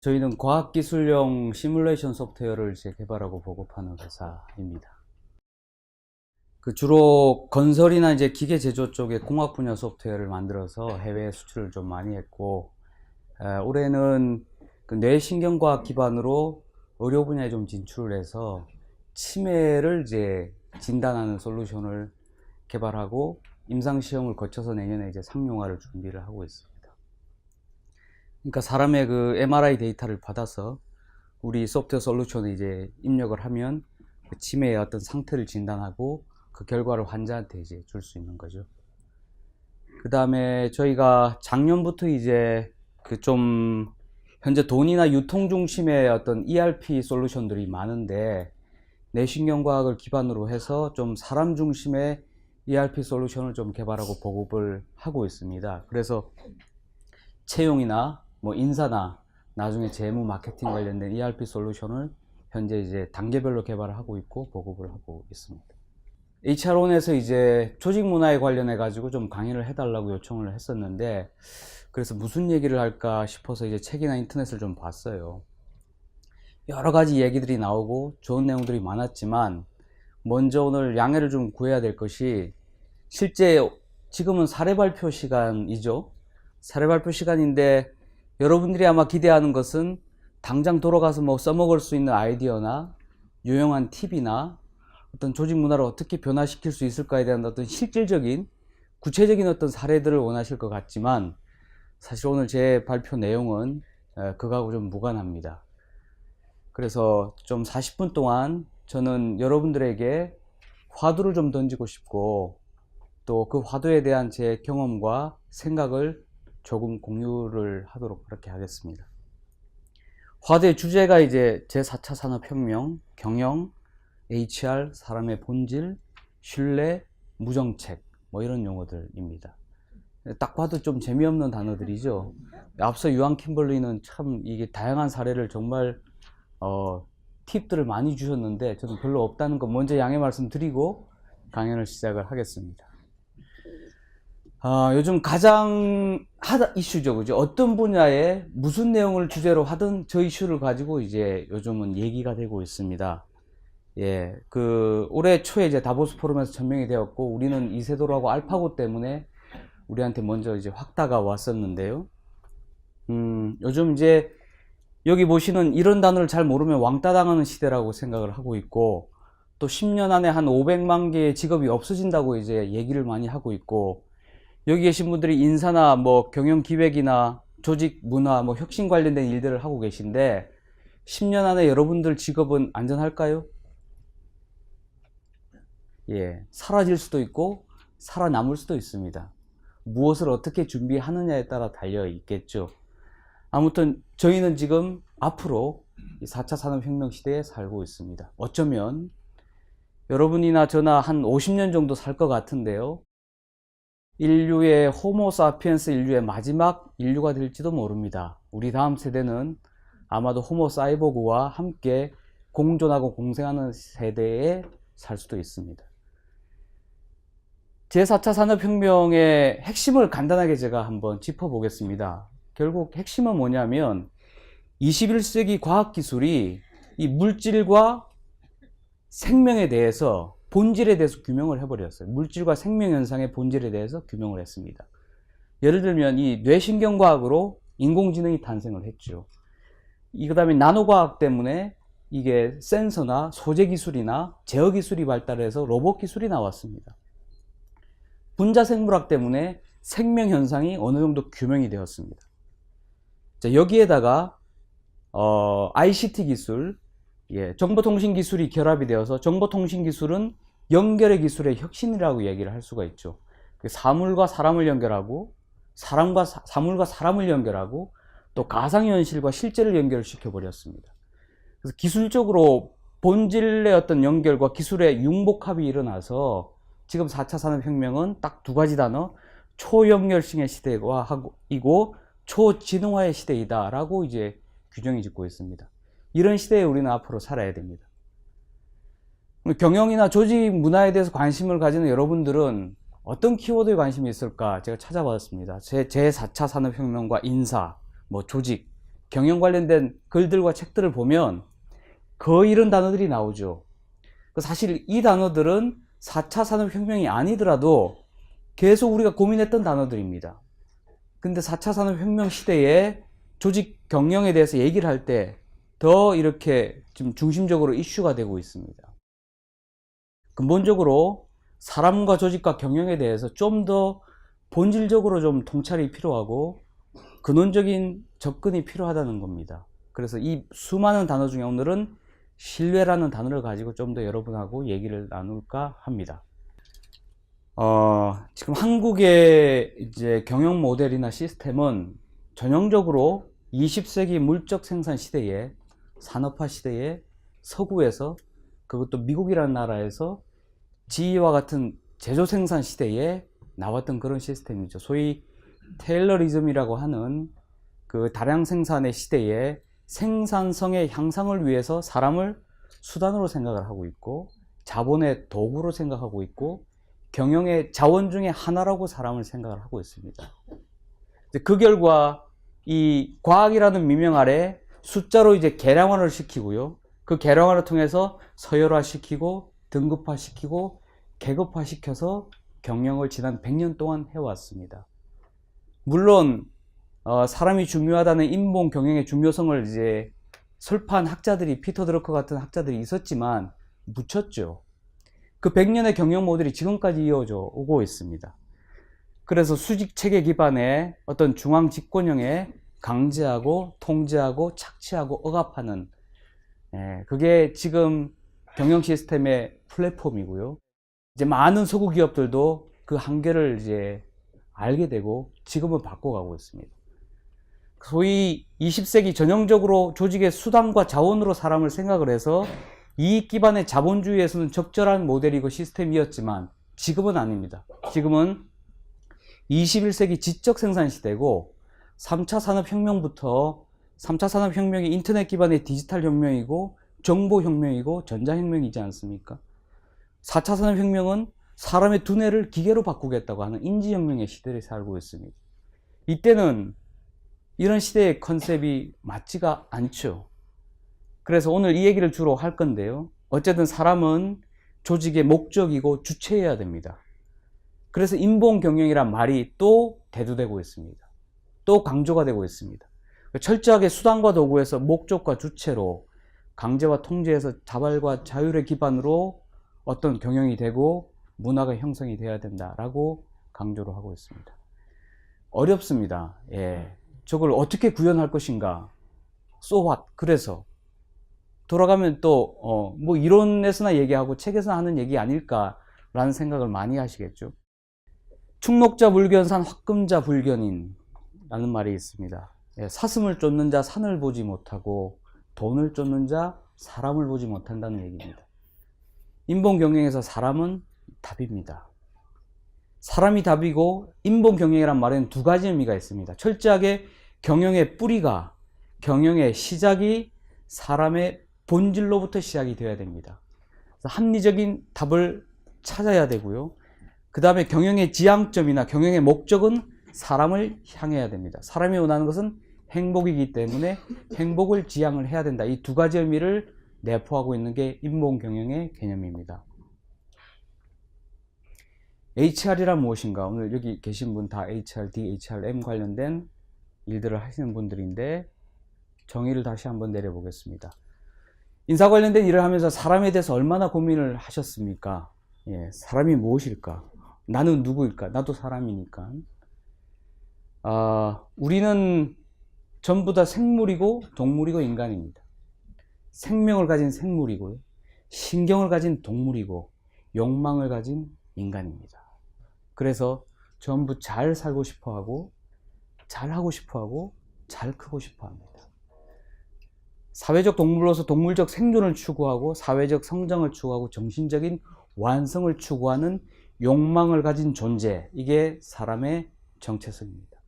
저희는 과학기술용 시뮬레이션 소프트웨어를 이제 개발하고 보급하는 회사입니다. 주로 건설이나 이제 기계 제조 쪽의 공학 분야 소프트웨어를 만들어서 해외 수출을 좀 많이 했고, 올해는 뇌신경과학 기반으로 의료 분야에 좀 진출을 해서 치매를 이제 진단하는 솔루션을 개발하고 임상시험을 거쳐서 내년에 이제 상용화를 준비를 하고 있습니다. 그러니까 사람의 MRI 데이터를 받아서 우리 소프트웨어 솔루션에 이제 입력을 하면 치매의 어떤 상태를 진단하고 그 결과를 환자한테 이제 줄 수 있는 거죠. 그 다음에 저희가 작년부터 이제 좀 현재 돈이나 유통 중심의 어떤 ERP 솔루션들이 많은데, 뇌신경과학을 기반으로 해서 좀 사람 중심의 ERP 솔루션을 좀 개발하고 보급을 하고 있습니다. 그래서 채용이나 인사나 나중에 재무 마케팅 관련된 ERP 솔루션을 현재 이제 단계별로 개발을 하고 있고 보급을 하고 있습니다. HR원에서 이제 조직 문화에 관련해 가지고 좀 강의를 해달라고 요청을 했었는데, 그래서 무슨 얘기를 할까 싶어서 이제 책이나 인터넷을 좀 봤어요. 여러 가지 얘기들이 나오고 좋은 내용들이 많았지만, 먼저 오늘 양해를 좀 구해야 될 것이, 실제 지금은 사례 발표 시간이죠. 사례 발표 시간인데 여러분들이 아마 기대하는 것은 당장 돌아가서 써먹을 수 있는 아이디어나 유용한 팁이나 어떤 조직 문화를 어떻게 변화시킬 수 있을까에 대한 어떤 실질적인 구체적인 어떤 사례들을 원하실 것 같지만, 사실 오늘 제 발표 내용은 그거하고 좀 무관합니다. 그래서 좀 40분 동안 저는 여러분들에게 화두를 좀 던지고 싶고, 또 그 화두에 대한 제 경험과 생각을 조금 공유를 하도록 그렇게 하겠습니다. 화두의 주제가 이제 제4차 산업혁명, 경영, HR, 사람의 본질, 신뢰, 무정책, 이런 용어들입니다. 딱 봐도 좀 재미없는 단어들이죠. 앞서 유한 킴벌리는 참 이게 다양한 사례를 정말 팁들을 많이 주셨는데, 저는 별로 없다는 거 먼저 양해 말씀드리고 강연을 시작을 하겠습니다. 요즘 가장 핫 이슈죠, 그죠? 어떤 분야에 무슨 내용을 주제로 하든 저 이슈를 가지고 이제 요즘은 얘기가 되고 있습니다. 예, 올해 초에 이제 다보스 포럼에서 천명이 되었고, 우리는 이세돌하고 알파고 때문에 우리한테 먼저 이제 확 다가왔었는데요. 요즘 이제 여기 보시는 이런 단어를 잘 모르면 왕따 당하는 시대라고 생각을 하고 있고, 또 10년 안에 한 500만 개의 직업이 없어진다고 이제 얘기를 많이 하고 있고, 여기 계신 분들이 인사나 경영 기획이나 조직 문화 혁신 관련된 일들을 하고 계신데, 10년 안에 여러분들 직업은 안전할까요? 예, 사라질 수도 있고 살아남을 수도 있습니다. 무엇을 어떻게 준비하느냐에 따라 달려 있겠죠. 아무튼 저희는 지금 앞으로 4차 산업혁명 시대에 살고 있습니다. 어쩌면 여러분이나 저나 한 50년 정도 살 것 같은데요, 인류의 호모사피엔스 인류의 마지막 인류가 될지도 모릅니다. 우리 다음 세대는 아마도 호모사이보그와 함께 공존하고 공생하는 세대에 살 수도 있습니다. 제4차 산업혁명의 핵심을 간단하게 제가 한번 짚어보겠습니다. 결국 핵심은 뭐냐면, 21세기 과학기술이 이 물질과 생명에 대해서, 본질에 대해서 규명을 해버렸어요. 물질과 생명 현상의 본질에 대해서 규명을 했습니다. 예를 들면 이 뇌신경과학으로 인공지능이 탄생을 했죠. 그 다음에 나노과학 때문에 이게 센서나 소재 기술이나 제어 기술이 발달해서 로봇 기술이 나왔습니다. 분자생물학 때문에 생명 현상이 어느 정도 규명이 되었습니다. 자, 여기에다가 ICT 기술, 정보통신 기술이 결합이 되어서, 정보통신 기술은 연결의 기술의 혁신이라고 얘기를 할 수가 있죠. 사물과 사람을 연결하고, 사물과 사람을 연결하고, 또 가상현실과 실제를 연결시켜 버렸습니다. 그래서 기술적으로 본질의 어떤 연결과 기술의 융복합이 일어나서 지금 4차 산업혁명은 딱 두 가지 단어, 초연결성의 시대이고 초지능화의 시대이다 라고 이제 규정이 짓고 있습니다. 이런 시대에 우리는 앞으로 살아야 됩니다. 경영이나 조직 문화에 대해서 관심을 가지는 여러분들은 어떤 키워드에 관심이 있을까 제가 찾아봤습니다. 제4차 산업혁명과 인사, 조직, 경영 관련된 글들과 책들을 보면 거의 이런 단어들이 나오죠. 사실 이 단어들은 4차 산업혁명이 아니더라도 계속 우리가 고민했던 단어들입니다. 근데 4차 산업혁명 시대에 조직 경영에 대해서 얘기를 할 때 더 이렇게 좀 중심적으로 이슈가 되고 있습니다. 근본적으로 사람과 조직과 경영에 대해서 좀 더 본질적으로 좀 통찰이 필요하고 근원적인 접근이 필요하다는 겁니다. 그래서 이 수많은 단어 중에 오늘은 신뢰라는 단어를 가지고 좀 더 여러분하고 얘기를 나눌까 합니다. 지금 한국의 이제 경영 모델이나 시스템은 전형적으로 20세기 물적 생산 시대에, 산업화 시대에 서구에서, 그것도 미국이라는 나라에서 지휘와 같은 제조 생산 시대에 나왔던 그런 시스템이죠. 소위 테일러리즘이라고 하는 그 다량 생산의 시대에 생산성의 향상을 위해서 사람을 수단으로 생각을 하고 있고, 자본의 도구로 생각하고 있고, 경영의 자원 중에 하나라고 사람을 생각을 하고 있습니다. 그 결과 이 과학이라는 미명 아래 숫자로 이제 계량화를 시키고요. 그 계량화를 통해서 서열화시키고 등급화시키고 계급화시켜서 경영을 지난 100년 동안 해왔습니다. 물론 사람이 중요하다는 인본 경영의 중요성을 이제 설파한 학자들이, 피터 드러커 같은 학자들이 있었지만 묻혔죠. 그 100년의 경영 모델이 지금까지 이어져 오고 있습니다. 그래서 수직 체계 기반의 어떤 중앙 집권형에 강제하고 통제하고 착취하고 억압하는, 그게 지금 경영 시스템의 플랫폼이고요. 이제 많은 서구 기업들도 그 한계를 이제 알게 되고 지금은 바꿔가고 있습니다. 소위 20세기 전형적으로 조직의 수단과 자원으로 사람을 생각을 해서 이익 기반의 자본주의에서는 적절한 모델이고 시스템이었지만 지금은 아닙니다. 지금은 21세기 지적 생산 시대고 3차 산업혁명부터 3차 산업혁명이 인터넷 기반의 디지털 혁명이고 정보혁명이고 전자혁명이지 않습니까? 4차 산업혁명은 사람의 두뇌를 기계로 바꾸겠다고 하는 인지혁명의 시대를 살고 있습니다. 이때는 이런 시대의 컨셉이 맞지가 않죠. 그래서 오늘 이 얘기를 주로 할 건데요. 어쨌든 사람은 조직의 목적이고 주체여야 됩니다. 그래서 인본 경영이란 말이 또 대두되고 있습니다. 또 강조가 되고 있습니다. 철저하게 수단과 도구에서 목적과 주체로, 강제와 통제에서 자발과 자율의 기반으로 어떤 경영이 되고 문화가 형성이 돼야 된다라고 강조를 하고 있습니다. 어렵습니다. 저걸 어떻게 구현할 것인가? So what? 그래서 돌아가면 또 뭐 이론에서나 얘기하고 책에서 하는 얘기 아닐까라는 생각을 많이 하시겠죠. 축목자 불견산 확금자 불견인 라는 말이 있습니다. 사슴을 쫓는 자 산을 보지 못하고 돈을 쫓는 자 사람을 보지 못한다는 얘기입니다. 인본 경영에서 사람은 답입니다. 사람이 답이고 인본 경영이란 말에는 두 가지 의미가 있습니다. 철저하게 경영의 뿌리가, 경영의 시작이 사람의 본질로부터 시작이 되어야 됩니다. 그래서 합리적인 답을 찾아야 되고요. 그 다음에 경영의 지향점이나 경영의 목적은 사람을 향해야 됩니다. 사람이 원하는 것은 행복이기 때문에 행복을 지향을 해야 된다. 이 두 가지 의미를 내포하고 있는 게 인본 경영의 개념입니다. HR이란 무엇인가? 오늘 여기 계신 분 다 HR, DHRM 관련된 일들을 하시는 분들인데 정의를 다시 한번 내려보겠습니다. 인사 관련된 일을 하면서 사람에 대해서 얼마나 고민을 하셨습니까? 사람이 무엇일까? 나는 누구일까? 나도 사람이니까. 우리는 전부 다 생물이고 동물이고 인간입니다. 생명을 가진 생물이고요. 신경을 가진 동물이고 욕망을 가진 인간입니다. 그래서 전부 잘 살고 싶어 하고 잘 하고 싶어 하고 잘 크고 싶어 합니다. 사회적 동물로서 동물적 생존을 추구하고 사회적 성장을 추구하고 정신적인 완성을 추구하는 욕망을 가진 존재, 이게 사람의 정체성입니다.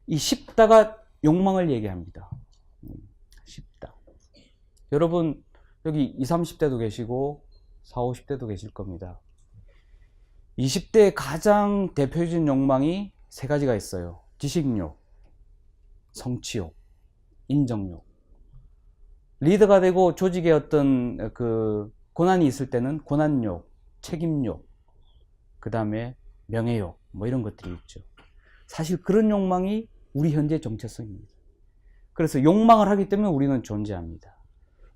이 십다가 욕망을 얘기합니다. 십다. 여러분 여기 20, 30대도 계시고 40, 50대도 계실 겁니다. 20대의 가장 대표적인 욕망이 세 가지가 있어요. 지식욕, 성취욕, 인정욕. 리더가 되고 조직에 어떤 그 고난이 있을 때는 고난욕, 책임욕, 그 다음에 명예욕, 뭐 이런 것들이 있죠. 사실 그런 욕망이 우리 현재 정체성입니다. 그래서 욕망을 하기 때문에 우리는 존재합니다.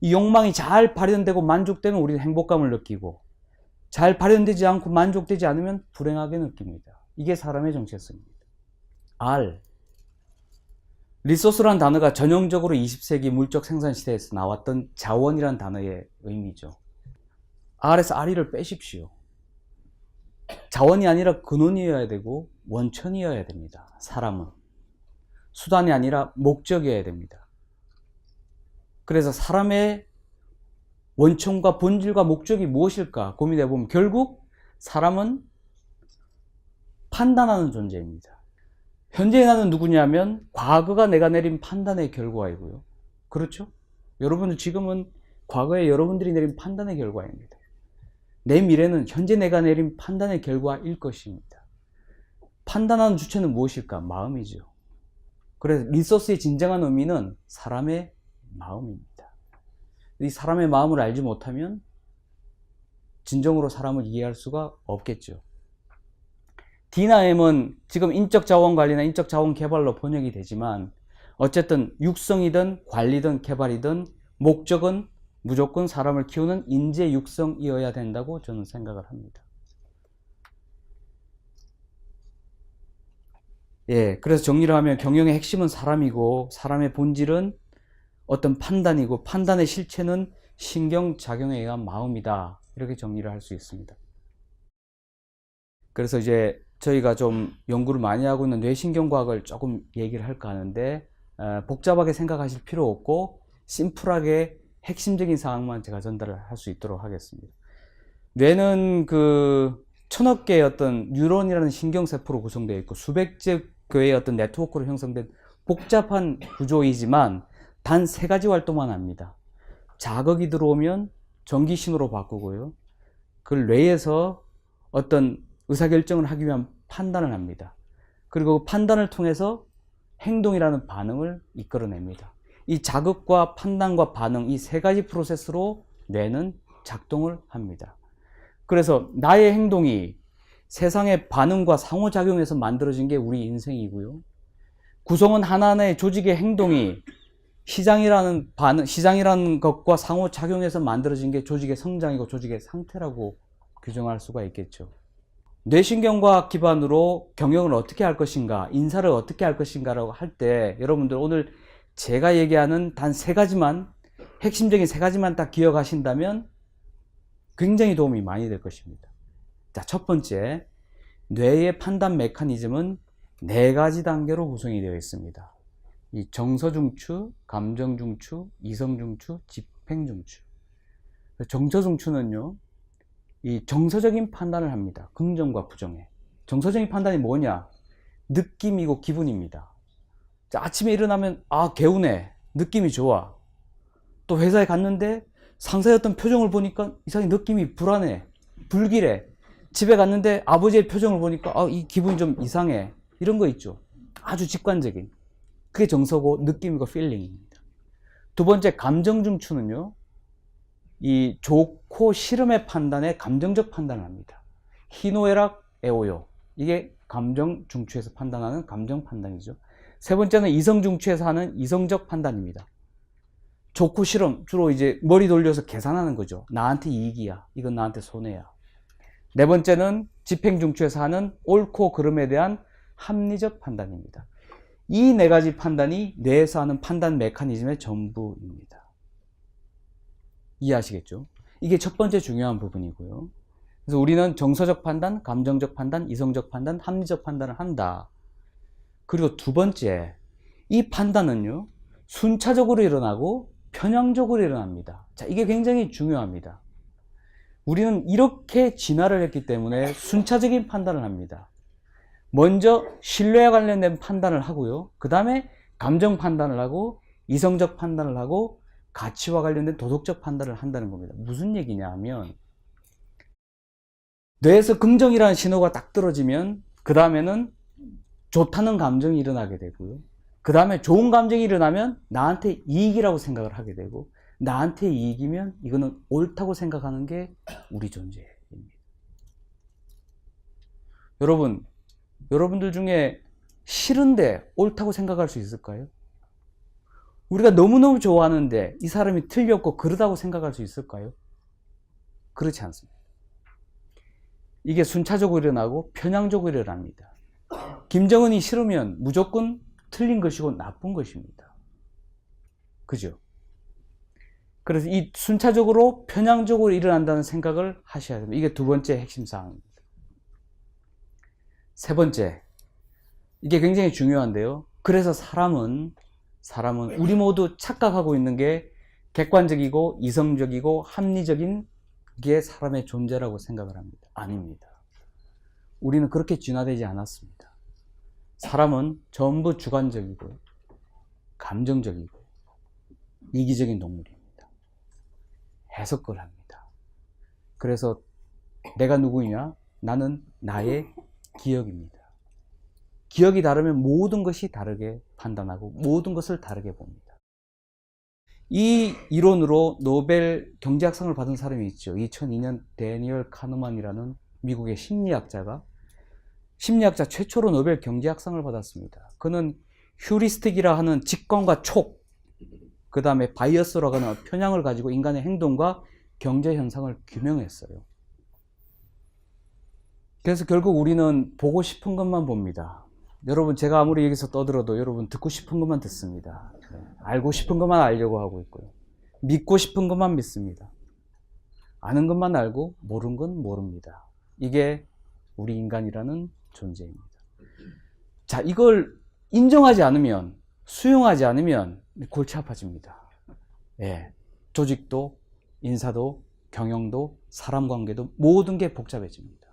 이 욕망이 잘 발현되고 만족되면 우리는 행복감을 느끼고, 잘 발현되지 않고 만족되지 않으면 불행하게 느낍니다. 이게 사람의 정체성입니다. R. 리소스라는 단어가 전형적으로 20세기 물적 생산 시대에서 나왔던 자원이라는 단어의 의미죠. R에서 RE를 빼십시오. 자원이 아니라 근원이어야 되고 원천이어야 됩니다. 사람은. 수단이 아니라 목적이어야 됩니다. 그래서 사람의 원천과 본질과 목적이 무엇일까 고민해 보면 결국 사람은 판단하는 존재입니다. 현재의 나는 누구냐면 과거가 내가 내린 판단의 결과이고요. 그렇죠? 여러분은 지금은 과거에 여러분들이 내린 판단의 결과입니다. 내 미래는 현재 내가 내린 판단의 결과일 것입니다. 판단하는 주체는 무엇일까? 마음이죠. 그래서 리소스의 진정한 의미는 사람의 마음입니다. 이 사람의 마음을 알지 못하면 진정으로 사람을 이해할 수가 없겠죠. D나 M은 지금 인적 자원 관리나 인적 자원 개발로 번역이 되지만 어쨌든 육성이든 관리든 개발이든 목적은 무조건 사람을 키우는 인재 육성이어야 된다고 저는 생각을 합니다. 예, 그래서 정리를 하면 경영의 핵심은 사람이고 사람의 본질은 어떤 판단이고 판단의 실체는 신경작용에 의한 마음이다. 이렇게 정리를 할 수 있습니다. 그래서 이제 저희가 좀 연구를 많이 하고 있는 뇌신경과학을 조금 얘기를 할까 하는데 복잡하게 생각하실 필요 없고 심플하게 핵심적인 사항만 제가 전달을 할 수 있도록 하겠습니다. 뇌는 그 1000억 개의 어떤 뉴런이라는 신경세포로 구성되어 있고 수백째 개의 어떤 네트워크로 형성된 복잡한 구조이지만 단 3가지 활동만 합니다. 자극이 들어오면 전기신호로 바꾸고요. 그걸 뇌에서 어떤 의사결정을 하기 위한 판단을 합니다. 그리고 판단을 통해서 행동이라는 반응을 이끌어냅니다. 이 자극과 판단과 반응, 이 3가지 프로세스로 뇌는 작동을 합니다. 그래서 나의 행동이 세상의 반응과 상호작용에서 만들어진 게 우리 인생이고요. 구성원 하나하나의 조직의 행동이 시장이라는 것과 상호작용해서 만들어진 게 조직의 성장이고 조직의 상태라고 규정할 수가 있겠죠. 뇌신경과학 기반으로 경영을 어떻게 할 것인가, 인사를 어떻게 할 것인가라고 할 때 여러분들 오늘 제가 얘기하는 단 3가지만, 핵심적인 3가지만 딱 기억하신다면 굉장히 도움이 많이 될 것입니다. 자, 첫 번째, 뇌의 판단 메커니즘은 4가지 단계로 구성이 되어 있습니다. 이 정서중추, 감정중추, 이성중추, 집행중추. 정서중추는요, 이 정서적인 판단을 합니다. 긍정과 부정에. 정서적인 판단이 뭐냐? 느낌이고 기분입니다. 자, 아침에 일어나면 개운해. 느낌이 좋아. 또 회사에 갔는데 상사의 어떤 표정을 보니까 이상하게 느낌이 불안해. 불길해. 집에 갔는데 아버지의 표정을 보니까 이 기분이 좀 이상해. 이런 거 있죠. 아주 직관적인. 그게 정서고 느낌이고 필링입니다. 두 번째, 감정중추는요, 이 좋고 싫음의 판단에 감정적 판단을 합니다. 희노애락, 애오요. 이게 감정중추에서 판단하는 감정 판단이죠. 세 번째는 이성중추에서 하는 이성적 판단입니다. 좋고 싫음, 주로 이제 머리 돌려서 계산하는 거죠. 나한테 이익이야. 이건 나한테 손해야. 네 번째는 집행중추에서 하는 옳고 그름에 대한 합리적 판단입니다. 이 4가지 판단이 뇌에서 하는 판단 메커니즘의 전부입니다. 이해하시겠죠? 이게 첫 번째 중요한 부분이고요. 그래서 우리는 정서적 판단, 감정적 판단, 이성적 판단, 합리적 판단을 한다. 그리고 두 번째, 이 판단은요, 순차적으로 일어나고 편향적으로 일어납니다. 자, 이게 굉장히 중요합니다. 우리는 이렇게 진화를 했기 때문에 순차적인 판단을 합니다. 먼저 신뢰와 관련된 판단을 하고요. 그 다음에 감정 판단을 하고 이성적 판단을 하고 가치와 관련된 도덕적 판단을 한다는 겁니다. 무슨 얘기냐 하면 뇌에서 긍정이라는 신호가 딱 떨어지면 그 다음에는 좋다는 감정이 일어나게 되고요. 그 다음에 좋은 감정이 일어나면 나한테 이익이라고 생각을 하게 되고, 나한테 이익이면 이거는 옳다고 생각하는 게 우리 존재입니다. 여러분들 중에 싫은데 옳다고 생각할 수 있을까요? 우리가 너무너무 좋아하는데 이 사람이 틀렸고 그러다고 생각할 수 있을까요? 그렇지 않습니다. 이게 순차적으로 일어나고 편향적으로 일어납니다. 김정은이 싫으면 무조건 틀린 것이고 나쁜 것입니다. 그죠? 그래서 이 순차적으로 편향적으로 일어난다는 생각을 하셔야 됩니다. 이게 두 번째 핵심 사항입니다. 세 번째, 이게 굉장히 중요한데요. 그래서 사람은 우리 모두 착각하고 있는 게 객관적이고 이성적이고 합리적인 게 사람의 존재라고 생각을 합니다. 아닙니다. 우리는 그렇게 진화되지 않았습니다. 사람은 전부 주관적이고 감정적이고 이기적인 동물입니다. 해석을 합니다. 그래서 내가 누구냐? 나는 나의 기억입니다. 기억이 다르면 모든 것이 다르게 판단하고 모든 것을 다르게 봅니다. 이 이론으로 노벨 경제학상을 받은 사람이 있죠. 2002년 데니얼 카누만이라는 미국의 심리학자 최초로 노벨 경제학상을 받았습니다. 그는 휴리스틱이라 하는 직관과 촉, 그 다음에 바이어스라고 하는 편향을 가지고 인간의 행동과 경제 현상을 규명했어요. 그래서 결국 우리는 보고 싶은 것만 봅니다. 여러분, 제가 아무리 여기서 떠들어도 여러분 듣고 싶은 것만 듣습니다. 알고 싶은 것만 알려고 하고 있고요. 믿고 싶은 것만 믿습니다. 아는 것만 알고 모르는 건 모릅니다. 이게 우리 인간이라는 존재입니다. 자, 이걸 인정하지 않으면, 수용하지 않으면 골치 아파집니다. 예, 조직도, 인사도, 경영도, 사람 관계도 모든 게 복잡해집니다.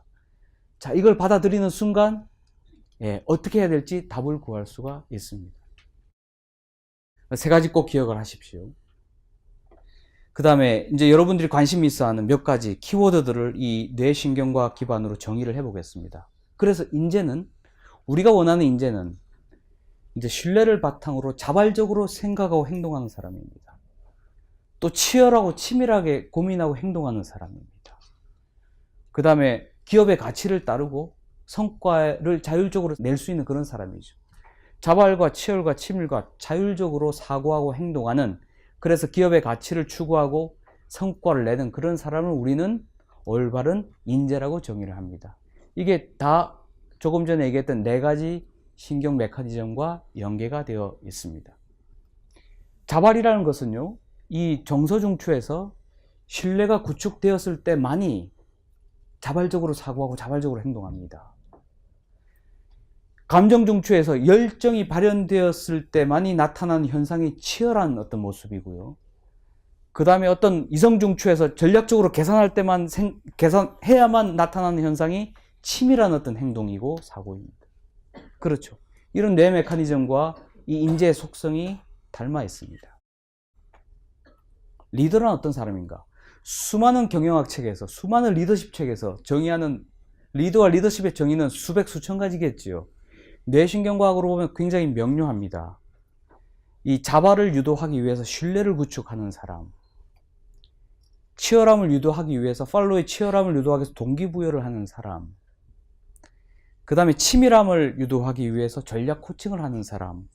자, 이걸 받아들이는 순간 어떻게 해야 될지 답을 구할 수가 있습니다. 세 가지 꼭 기억을 하십시오. 그 다음에 이제 여러분들이 관심이 있어 하는 몇 가지 키워드들을 이 뇌신경과학 기반으로 정의를 해보겠습니다. 그래서 인재는, 우리가 원하는 인재는 이제 신뢰를 바탕으로 자발적으로 생각하고 행동하는 사람입니다. 또 치열하고 치밀하게 고민하고 행동하는 사람입니다. 그 다음에 기업의 가치를 따르고 성과를 자율적으로 낼 수 있는 그런 사람이죠. 자발과 치열과 치밀과 자율적으로 사고하고 행동하는, 그래서 기업의 가치를 추구하고 성과를 내는 그런 사람을 우리는 올바른 인재라고 정의를 합니다. 이게 다 조금 전에 얘기했던 네 가지 신경 메커니즘과 연계가 되어 있습니다. 자발이라는 것은요, 이 정서중추에서 신뢰가 구축되었을 때만이 자발적으로 사고하고 자발적으로 행동합니다. 감정중추에서 열정이 발현되었을 때만이 나타나는 현상이 치열한 어떤 모습이고요. 그 다음에 어떤 이성중추에서 전략적으로 계산할 때만 계산해야만 나타나는 현상이 치밀한 어떤 행동이고 사고입니다. 그렇죠. 이런 뇌 메커니즘과 이 인재의 속성이 닮아 있습니다. 리더는 어떤 사람인가? 수많은 경영학 책에서, 수많은 리더십 책에서 정의하는, 리더와 리더십의 정의는 수백 수천 가지겠지요. 뇌신경과학으로 보면 굉장히 명료합니다. 이 자발을 유도하기 위해서 신뢰를 구축하는 사람, 치열함을 유도하기 위해서, 팔로의 치열함을 유도하기 위해서 동기부여를 하는 사람, 그 다음에 치밀함을 유도하기 위해서 전략 코칭을 하는 사람,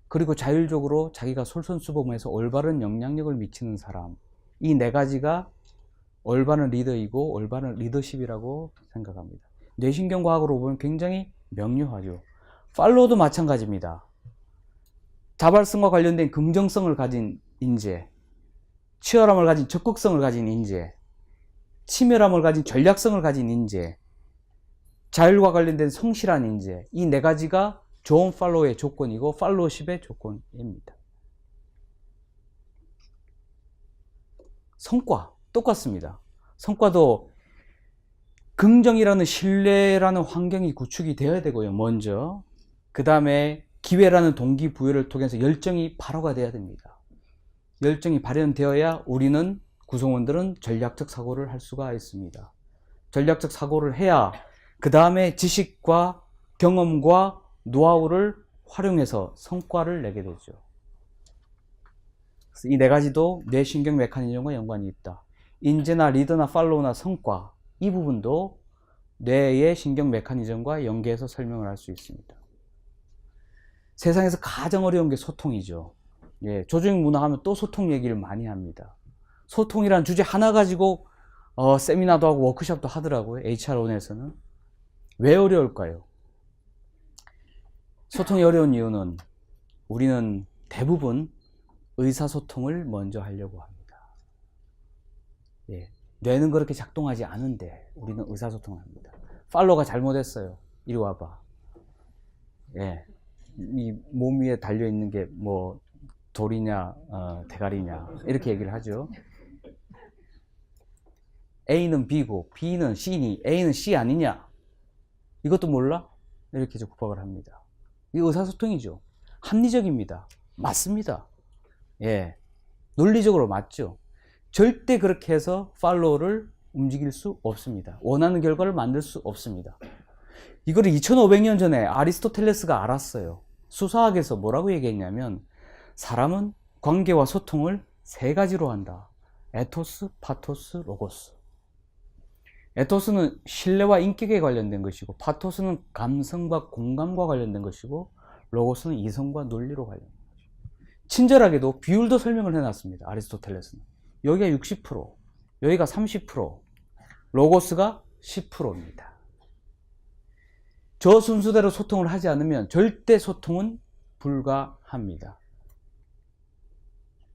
그리고 자율적으로 자기가 솔선수범해서 올바른 영향력을 미치는 사람, 이 네 가지가 올바른 리더이고 올바른 리더십이라고 생각합니다. 뇌신경과학으로 보면 굉장히 명료하죠. 팔로우도 마찬가지입니다. 자발성과 관련된 긍정성을 가진 인재, 치열함을 가진 적극성을 가진 인재, 치밀함을 가진 전략성을 가진 인재, 자율과 관련된 성실한 인재, 이 네 가지가 좋은 팔로우의 조건이고 팔로우십의 조건입니다. 성과 똑같습니다. 성과도 긍정이라는 신뢰라는 환경이 구축이 되어야 되고요. 먼저 그 다음에 기회라는 동기부여를 통해서 열정이 발화가 돼야 됩니다. 열정이 발현되어야 우리는, 구성원들은 전략적 사고를 할 수가 있습니다. 전략적 사고를 해야 그 다음에 지식과 경험과 노하우를 활용해서 성과를 내게 되죠. 이 네 가지도 뇌신경 메커니즘과 연관이 있다. 인지나 리더나 팔로우나 성과, 이 부분도 뇌의 신경 메커니즘과 연계해서 설명을 할 수 있습니다. 세상에서 가장 어려운 게 소통이죠. 예, 조직 문화 하면 또 소통 얘기를 많이 합니다. 소통이란 주제 하나 가지고 세미나도 하고 워크숍도 하더라고요. HR원에서는. 왜 어려울까요? 소통이 어려운 이유는 우리는 대부분 의사소통을 먼저 하려고 합니다. 예, 뇌는 그렇게 작동하지 않은데 우리는 의사소통을 합니다. 팔로가 잘못했어요. 이리 와봐. 예, 이 몸 위에 달려있는 게 뭐 돌이냐 대가리냐 이렇게 얘기를 하죠. A는 B고 B는 C니 A는 C 아니냐, 이것도 몰라? 이렇게 국박을 합니다. 이 의사소통이죠. 합리적입니다. 맞습니다. 예, 논리적으로 맞죠. 절대 그렇게 해서 팔로우를 움직일 수 없습니다. 원하는 결과를 만들 수 없습니다. 이거를 2500년 전에 아리스토텔레스가 알았어요. 수사학에서 뭐라고 얘기했냐면 사람은 관계와 소통을 세 가지로 한다. 에토스, 파토스, 로고스. 에토스는 신뢰와 인격에 관련된 것이고, 파토스는 감성과 공감과 관련된 것이고, 로고스는 이성과 논리로 관련된 것이고. 친절하게도 비율도 설명을 해놨습니다. 아리스토텔레스는. 여기가 60%, 여기가 30%, 로고스가 10%입니다. 저 순서대로 소통을 하지 않으면 절대 소통은 불가합니다.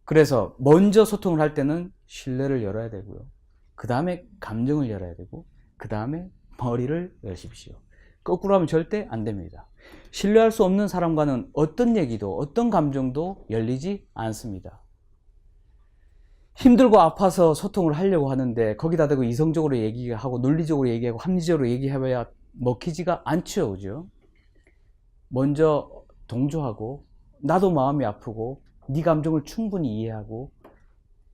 그래서 먼저 소통을 할 때는 신뢰를 열어야 되고요. 그 다음에 감정을 열어야 되고, 그 다음에 머리를 여십시오. 거꾸로 하면 절대 안 됩니다. 신뢰할 수 없는 사람과는 어떤 얘기도 어떤 감정도 열리지 않습니다. 힘들고 아파서 소통을 하려고 하는데 거기다 대고 이성적으로 얘기하고 논리적으로 얘기하고 합리적으로 얘기해봐야 먹히지가 않죠. 그죠? 먼저 동조하고 나도 마음이 아프고 네 감정을 충분히 이해하고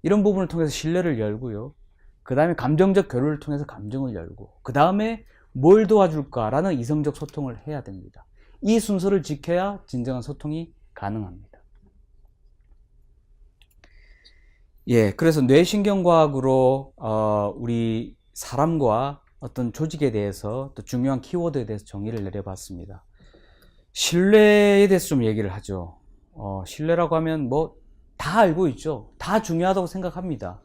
이런 부분을 통해서 신뢰를 열고요. 그 다음에 감정적 교류를 통해서 감정을 열고, 그 다음에 뭘 도와줄까라는 이성적 소통을 해야 됩니다. 이 순서를 지켜야 진정한 소통이 가능합니다. 예, 그래서 뇌신경과학으로 우리 사람과 어떤 조직에 대해서 또 중요한 키워드에 대해서 정의를 내려봤습니다. 신뢰에 대해서 좀 얘기를 하죠. 신뢰라고 하면 뭐 다 알고 있죠. 다 중요하다고 생각합니다.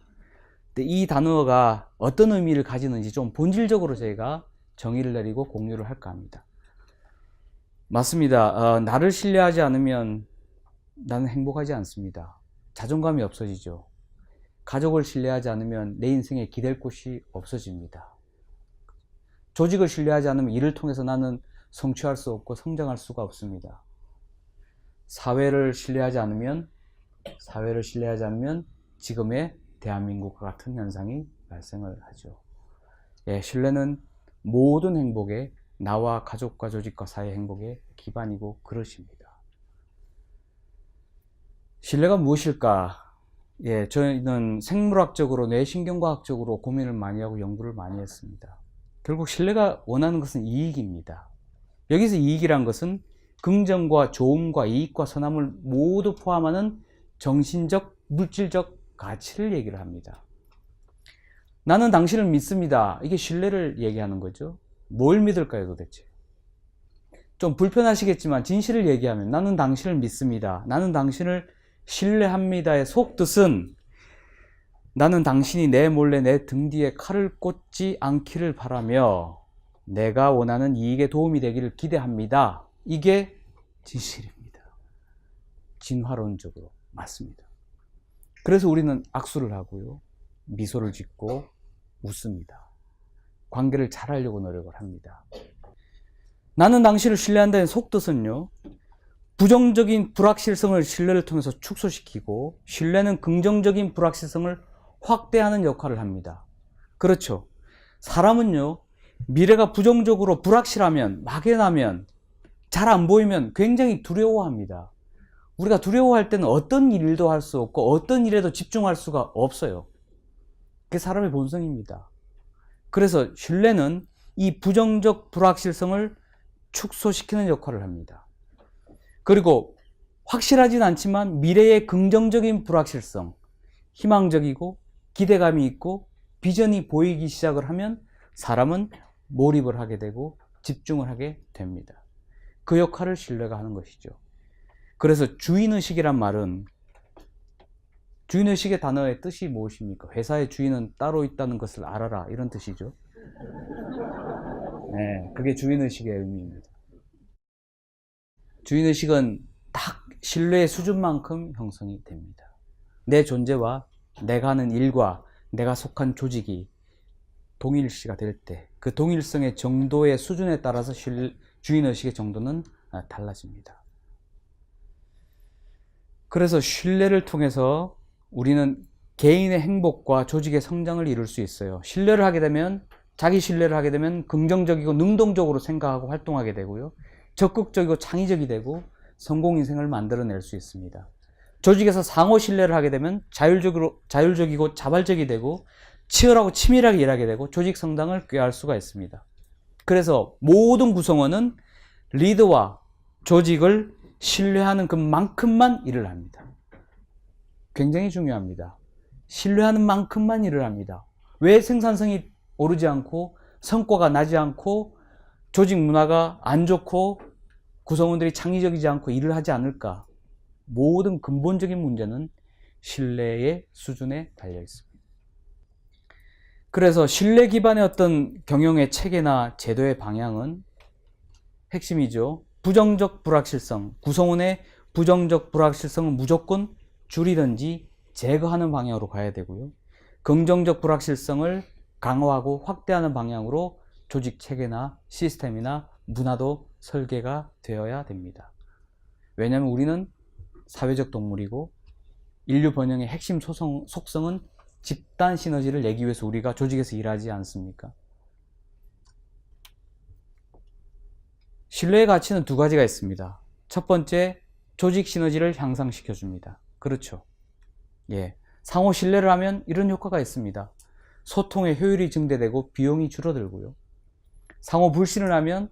근데 이 단어가 어떤 의미를 가지는지 좀 본질적으로 저희가 정의를 내리고 공유를 할까 합니다. 맞습니다. 나를 신뢰하지 않으면 나는 행복하지 않습니다. 자존감이 없어지죠. 가족을 신뢰하지 않으면 내 인생에 기댈 곳이 없어집니다. 조직을 신뢰하지 않으면 이를 통해서 나는 성취할 수 없고 성장할 수가 없습니다. 사회를 신뢰하지 않으면 지금의 대한민국과 같은 현상이 발생을 하죠. 예, 신뢰는 모든 행복에, 나와 가족과 조직과 사회 행복의 기반이고 그릇입니다. 신뢰가 무엇일까? 예, 저희는 생물학적으로 뇌신경과학적으로 고민을 많이 하고 연구를 많이 했습니다. 결국 신뢰가 원하는 것은 이익입니다. 여기서 이익이란 것은 긍정과 좋음과 이익과 선함을 모두 포함하는 정신적, 물질적 가치를 얘기를 합니다. 나는 당신을 믿습니다. 이게 신뢰를 얘기하는 거죠. 뭘 믿을까요, 도대체? 좀 불편하시겠지만 진실을 얘기하면 나는 당신을 믿습니다. 나는 당신을 신뢰합니다의 속뜻은 나는 당신이 내 몰래 내 등 뒤에 칼을 꽂지 않기를 바라며 내가 원하는 이익에 도움이 되기를 기대합니다. 이게 진실입니다. 진화론적으로 맞습니다. 그래서 우리는 악수를 하고요, 미소를 짓고 웃습니다. 관계를 잘하려고 노력을 합니다. 나는 당신을 신뢰한다는 속뜻은요, 부정적인 불확실성을 신뢰를 통해서 축소시키고 신뢰는 긍정적인 불확실성을 확대하는 역할을 합니다. 그렇죠. 사람은요, 미래가 부정적으로 불확실하면, 막연하면, 잘 안 보이면 굉장히 두려워합니다. 우리가 두려워할 때는 어떤 일도 할 수 없고 어떤 일에도 집중할 수가 없어요. 그게 사람의 본성입니다. 그래서 신뢰는 이 부정적 불확실성을 축소시키는 역할을 합니다. 그리고 확실하진 않지만 미래의 긍정적인 불확실성, 희망적이고 기대감이 있고 비전이 보이기 시작을 하면 사람은 몰입을 하게 되고 집중을 하게 됩니다. 그 역할을 신뢰가 하는 것이죠. 그래서 주인의식이란 말은, 주인의식의 단어의 뜻이 무엇입니까? 회사의 주인은 따로 있다는 것을 알아라, 이런 뜻이죠. 네, 그게 주인의식의 의미입니다. 주인의식은 딱 신뢰의 수준만큼 형성이 됩니다. 내 존재와 내가 하는 일과 내가 속한 조직이 동일시가 될 때 그 동일성의 정도의 수준에 따라서 주인의식의 정도는 달라집니다. 그래서 신뢰를 통해서 우리는 개인의 행복과 조직의 성장을 이룰 수 있어요. 신뢰를 하게 되면, 자기 신뢰를 하게 되면 긍정적이고 능동적으로 생각하고 활동하게 되고요. 적극적이고 창의적이 되고 성공 인생을 만들어낼 수 있습니다. 조직에서 상호 신뢰를 하게 되면 자율적이고 자발적이 되고 치열하고 치밀하게 일하게 되고 조직 성장을 꾀할 수가 있습니다. 그래서 모든 구성원은 리더와 조직을 신뢰하는 그만큼만 일을 합니다. 굉장히 중요합니다. 신뢰하는 만큼만 일을 합니다. 왜 생산성이 오르지 않고 성과가 나지 않고 조직 문화가 안 좋고 구성원들이 창의적이지 않고 일을 하지 않을까? 모든 근본적인 문제는 신뢰의 수준에 달려 있습니다. 그래서 신뢰 기반의 어떤 경영의 체계나 제도의 방향은 핵심이죠. 부정적 불확실성, 구성원의 부정적 불확실성은 무조건 줄이든지 제거하는 방향으로 가야 되고요. 긍정적 불확실성을 강화하고 확대하는 방향으로 조직 체계나 시스템이나 문화도 설계가 되어야 됩니다. 왜냐하면 우리는 사회적 동물이고 인류 번영의 핵심 속성은 집단 시너지를 내기 위해서 우리가 조직에서 일하지 않습니까? 신뢰의 가치는 두 가지가 있습니다. 첫 번째, 조직 시너지를 향상시켜 줍니다. 그렇죠. 예. 상호 신뢰를 하면 이런 효과가 있습니다. 소통의 효율이 증대되고 비용이 줄어들고요. 상호 불신을 하면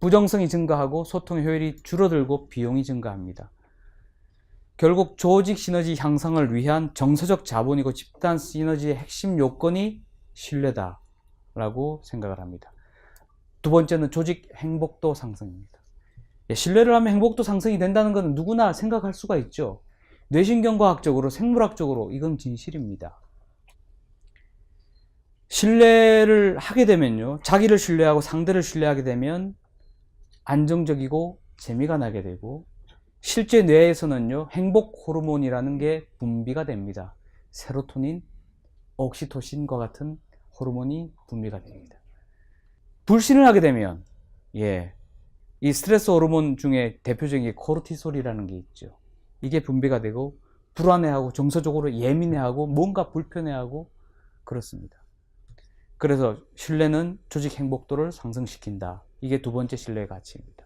부정성이 증가하고 소통의 효율이 줄어들고 비용이 증가합니다. 결국 조직 시너지 향상을 위한 정서적 자본이고 집단 시너지의 핵심 요건이 신뢰다라고 생각을 합니다. 두 번째는 조직 행복도 상승입니다. 신뢰를 하면 행복도 상승이 된다는 것은 누구나 생각할 수가 있죠. 뇌신경과학적으로, 생물학적으로 이건 진실입니다. 신뢰를 하게 되면요, 자기를 신뢰하고 상대를 신뢰하게 되면 안정적이고 재미가 나게 되고, 실제 뇌에서는요, 행복 호르몬이라는 게 분비가 됩니다. 세로토닌, 옥시토신과 같은 호르몬이 분비가 됩니다. 불신을 하게 되면, 이 스트레스 호르몬 중에 대표적인 게 코르티솔이라는 게 있죠. 이게 분비가 되고 불안해하고 정서적으로 예민해하고 뭔가 불편해하고 그렇습니다. 그래서 신뢰는 조직 행복도를 상승시킨다. 이게 두 번째 신뢰의 가치입니다.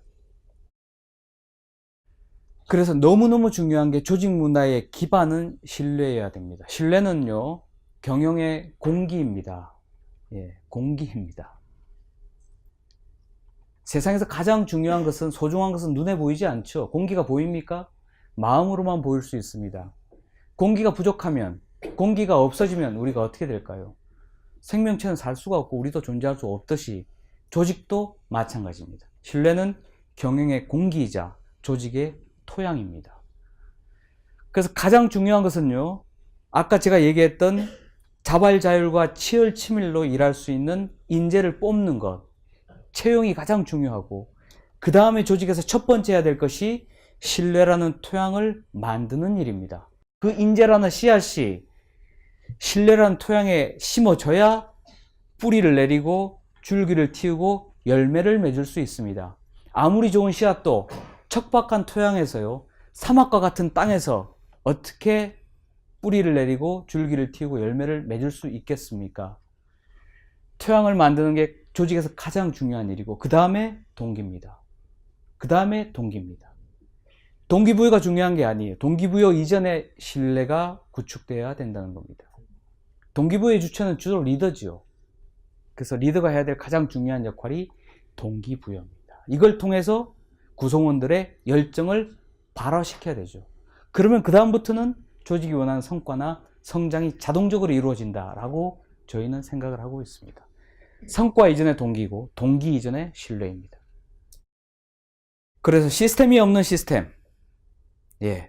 그래서 너무너무 중요한 게 조직 문화의 기반은 신뢰여야 됩니다. 신뢰는요, 경영의 공기입니다. 공기입니다. 세상에서 가장 중요한 것은, 소중한 것은 눈에 보이지 않죠. 공기가 보입니까? 마음으로만 보일 수 있습니다. 공기가 부족하면, 공기가 없어지면 우리가 어떻게 될까요? 생명체는 살 수가 없고 우리도 존재할 수 없듯이 조직도 마찬가지입니다. 신뢰는 경영의 공기이자 조직의 토양입니다. 그래서 가장 중요한 것은요, 아까 제가 얘기했던 자발자율과 치열치밀로 일할 수 있는 인재를 뽑는 것, 채용이 가장 중요하고, 그 다음에 조직에서 첫 번째 해야 될 것이 신뢰라는 토양을 만드는 일입니다. 그 인재라는 씨앗이 신뢰라는 토양에 심어져야 뿌리를 내리고 줄기를 틔우고 열매를 맺을 수 있습니다. 아무리 좋은 씨앗도 척박한 토양에서요, 사막과 같은 땅에서 어떻게 뿌리를 내리고 줄기를 틔우고 열매를 맺을 수 있겠습니까? 토양을 만드는 게 조직에서 가장 중요한 일이고, 그 다음에 동기입니다. 그 다음에 동기입니다. 동기부여가 중요한 게 아니에요. 동기부여 이전에 신뢰가 구축되어야 된다는 겁니다. 동기부여의 주체는 주로 리더지요. 그래서 리더가 해야 될 가장 중요한 역할이 동기부여입니다. 이걸 통해서 구성원들의 열정을 발화시켜야 되죠. 그러면 그 다음부터는 조직이 원하는 성과나 성장이 자동적으로 이루어진다라고 저희는 생각을 하고 있습니다. 성과 이전의 동기고 동기 이전의 신뢰입니다. 그래서 시스템이 없는 시스템,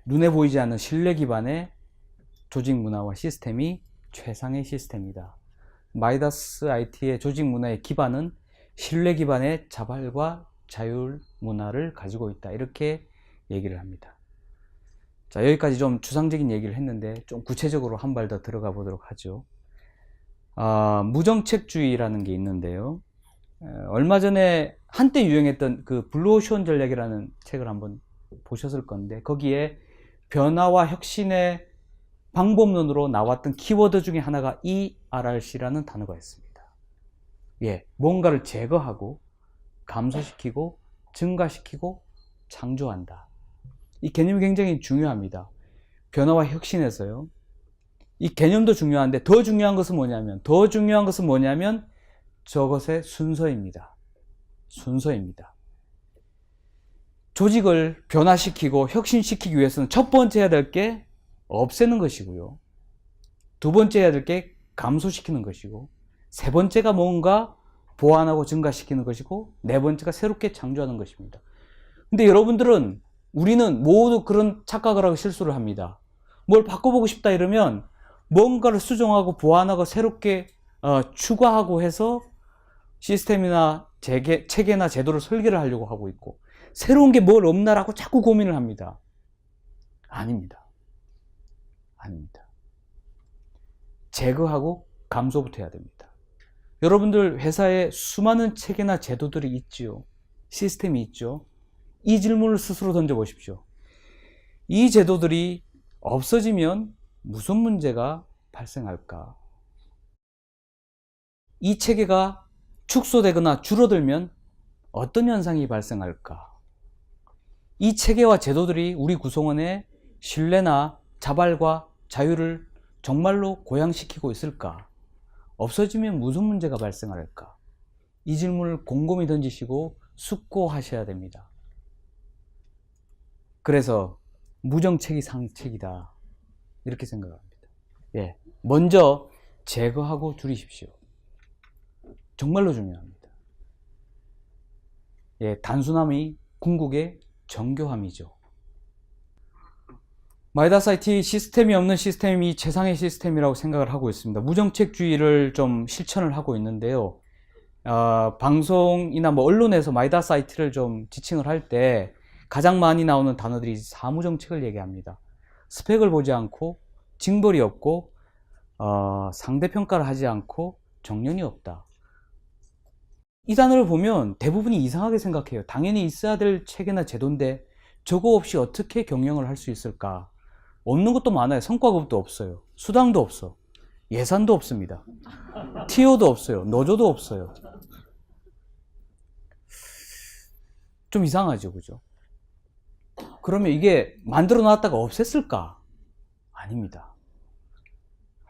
눈에 보이지 않는 신뢰 기반의 조직 문화와 시스템이 최상의 시스템이다. 마이다스 IT의 조직 문화의 기반은 신뢰 기반의 자발과 자율 문화를 가지고 있다. 이렇게 얘기를 합니다. 자, 여기까지 좀 추상적인 얘기를 했는데 좀 구체적으로 한 발 더 들어가 보도록 하죠. 무정책주의라는 게 있는데요. 얼마 전에 한때 유행했던 그 블루오션 전략이라는 책을 한번 보셨을 건데, 거기에 변화와 혁신의 방법론으로 나왔던 키워드 중에 하나가 ERRC라는 단어가 있습니다. 뭔가를 제거하고 감소시키고 증가시키고 창조한다. 이 개념이 굉장히 중요합니다. 변화와 혁신에서요. 이 개념도 중요한데 더 중요한 것은 뭐냐면 저것의 순서입니다. 조직을 변화시키고 혁신시키기 위해서는 첫 번째 해야 될 게 없애는 것이고요. 두 번째 해야 될 게 감소시키는 것이고, 세 번째가 뭔가 보완하고 증가시키는 것이고, 네 번째가 새롭게 창조하는 것입니다. 근데 우리는 모두 그런 착각을 하고 실수를 합니다. 뭘 바꿔보고 싶다 이러면 뭔가를 수정하고 보완하고 새롭게 추가하고 해서 시스템이나 체계나 제도를 설계를 하려고 하고 있고, 새로운 게 뭘 없나라고 자꾸 고민을 합니다. 아닙니다. 제거하고 감소부터 해야 됩니다. 여러분들 회사에 수많은 체계나 제도들이 있지요. 시스템이 있죠. 이 질문을 스스로 던져보십시오. 이 제도들이 없어지면 무슨 문제가 발생할까? 이 체계가 축소되거나 줄어들면 어떤 현상이 발생할까? 이 체계와 제도들이 우리 구성원의 신뢰나 자발과 자유를 정말로 고양시키고 있을까? 없어지면 무슨 문제가 발생할까? 이 질문을 곰곰이 던지시고 숙고하셔야 됩니다. 그래서 무정책이 상책이다, 이렇게 생각합니다. 먼저 제거하고 줄이십시오. 정말로 중요합니다. 단순함이 궁극의 정교함이죠. 마이다스 IT 시스템이 없는 시스템이 최상의 시스템이라고 생각을 하고 있습니다. 무정책주의를 좀 실천을 하고 있는데요. 방송이나 언론에서 마이다스 IT를 좀 지칭을 할 때 가장 많이 나오는 단어들이 사무정책을 얘기합니다. 스펙을 보지 않고 징벌이 없고 상대평가를 하지 않고 정년이 없다. 이 단어를 보면 대부분이 이상하게 생각해요. 당연히 있어야 될 체계나 제도인데 저거 없이 어떻게 경영을 할 수 있을까? 없는 것도 많아요. 성과급도 없어요. 수당도 없어. 예산도 없습니다. TO도 없어요. 노조도 없어요. 좀 이상하죠, 그죠? 그러면 이게 만들어 놨다가 없앴을까? 아닙니다.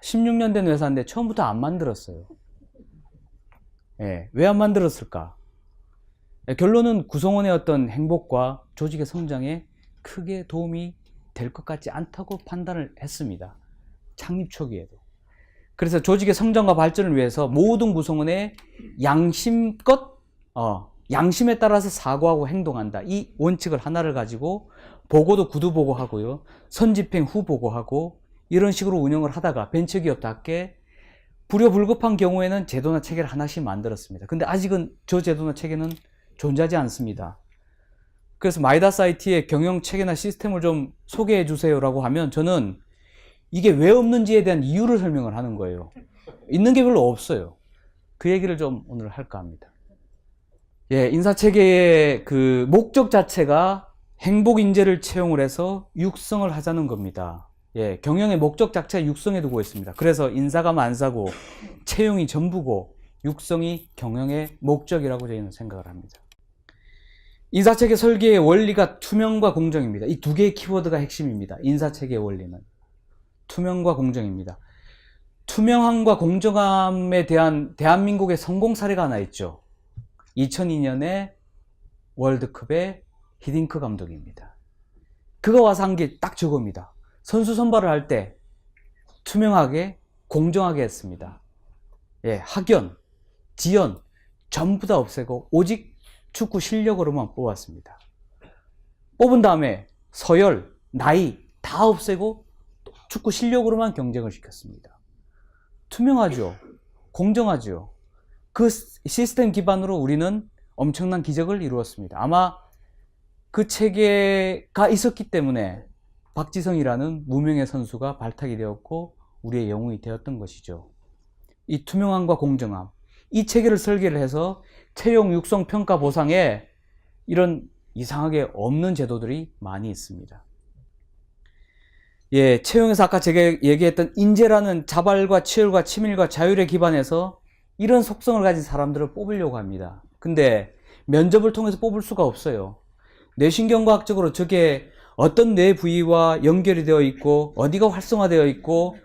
16년 된 회사인데 처음부터 안 만들었어요. 왜 안 만들었을까? 결론은 구성원의 어떤 행복과 조직의 성장에 크게 도움이 될 것 같지 않다고 판단을 했습니다. 창립 초기에도. 그래서 조직의 성장과 발전을 위해서 모든 구성원의 양심껏 양심에 따라서 사고하고 행동한다. 이 원칙을 하나를 가지고 보고도 구두 보고하고요. 선집행 후 보고하고 이런 식으로 운영을 하다가 벤처기업답게 불효불급한 경우에는 제도나 체계를 하나씩 만들었습니다. 근데 아직은 저 제도나 체계는 존재하지 않습니다. 그래서 마이다스 IT의 경영 체계나 시스템을 좀 소개해 주세요라고 하면 저는 이게 왜 없는지에 대한 이유를 설명을 하는 거예요. 있는 게 별로 없어요. 그 얘기를 좀 오늘 할까 합니다. 인사체계의 그 목적 자체가 행복 인재를 채용을 해서 육성을 하자는 겁니다. 경영의 목적 자체가 육성에 두고 있습니다. 그래서 인사가 만사고 채용이 전부고 육성이 경영의 목적이라고 저희는 생각을 합니다. 인사체계 설계의 원리가 투명과 공정입니다. 이 두 개의 키워드가 핵심입니다. 인사체계의 원리는 투명과 공정입니다. 투명함과 공정함에 대한 대한민국의 성공 사례가 하나 있죠. 2002년에 월드컵의 히딩크 감독입니다. 그가 와서 한 게 딱 저겁니다. 선수 선발을 할 때 투명하게 공정하게 했습니다. 예, 학연, 지연 전부 다 없애고 오직 축구 실력으로만 뽑았습니다. 뽑은 다음에 서열, 나이 다 없애고 축구 실력으로만 경쟁을 시켰습니다. 투명하죠. 공정하죠. 그 시스템 기반으로 우리는 엄청난 기적을 이루었습니다. 아마 그 체계가 있었기 때문에 박지성이라는 무명의 선수가 발탁이 되었고 우리의 영웅이 되었던 것이죠. 이 투명함과 공정함, 이 체계를 설계를 해서 채용, 육성, 평가, 보상에 이런 이상하게 없는 제도들이 많이 있습니다. 예, 채용에서 아까 제가 얘기했던 인재라는 자발과 치열과 치밀과 자율에 기반해서 이런 속성을 가진 사람들을 뽑으려고 합니다. 근데 면접을 통해서 뽑을 수가 없어요. 뇌신경과학적으로 저게 어떤 뇌 부위와 연결이 되어 있고 어디가 활성화되어 있고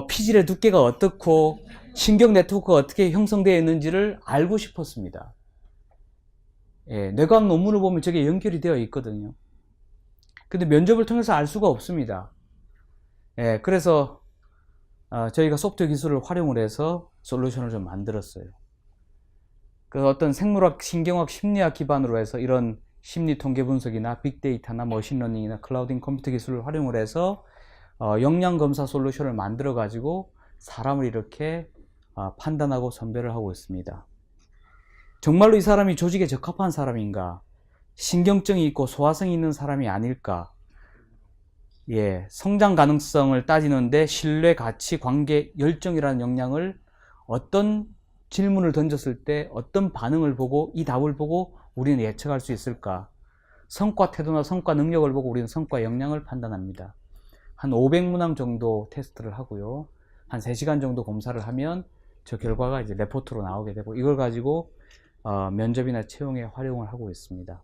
피질의 두께가 어떻고 신경 네트워크가 어떻게 형성되어 있는지를 알고 싶었습니다. 예, 뇌과학 논문을 보면 저게 연결이 되어 있거든요. 근데 면접을 통해서 알 수가 없습니다. 예, 그래서 저희가 소프트웨어 기술을 활용을 해서 솔루션을 좀 만들었어요. 그 어떤 생물학, 신경학, 심리학 기반으로 해서 이런 심리 통계 분석이나 빅데이터나 머신러닝이나 클라우딩 컴퓨터 기술을 활용을 해서 역량 검사 솔루션을 만들어 가지고 사람을 이렇게 판단하고 선별을 하고 있습니다. 정말로 이 사람이 조직에 적합한 사람인가? 신경증이 있고 소화성이 있는 사람이 아닐까? 예, 성장 가능성을 따지는데 신뢰, 가치, 관계, 열정이라는 역량을 어떤 질문을 던졌을 때 어떤 반응을 보고 이 답을 보고 우리는 예측할 수 있을까? 성과 태도나 성과 능력을 보고 우리는 성과 역량을 판단합니다. 한 500문항 정도 테스트를 하고요. 한 3시간 정도 검사를 하면 저 결과가 이제 레포트로 나오게 되고 이걸 가지고 면접이나 채용에 활용을 하고 있습니다.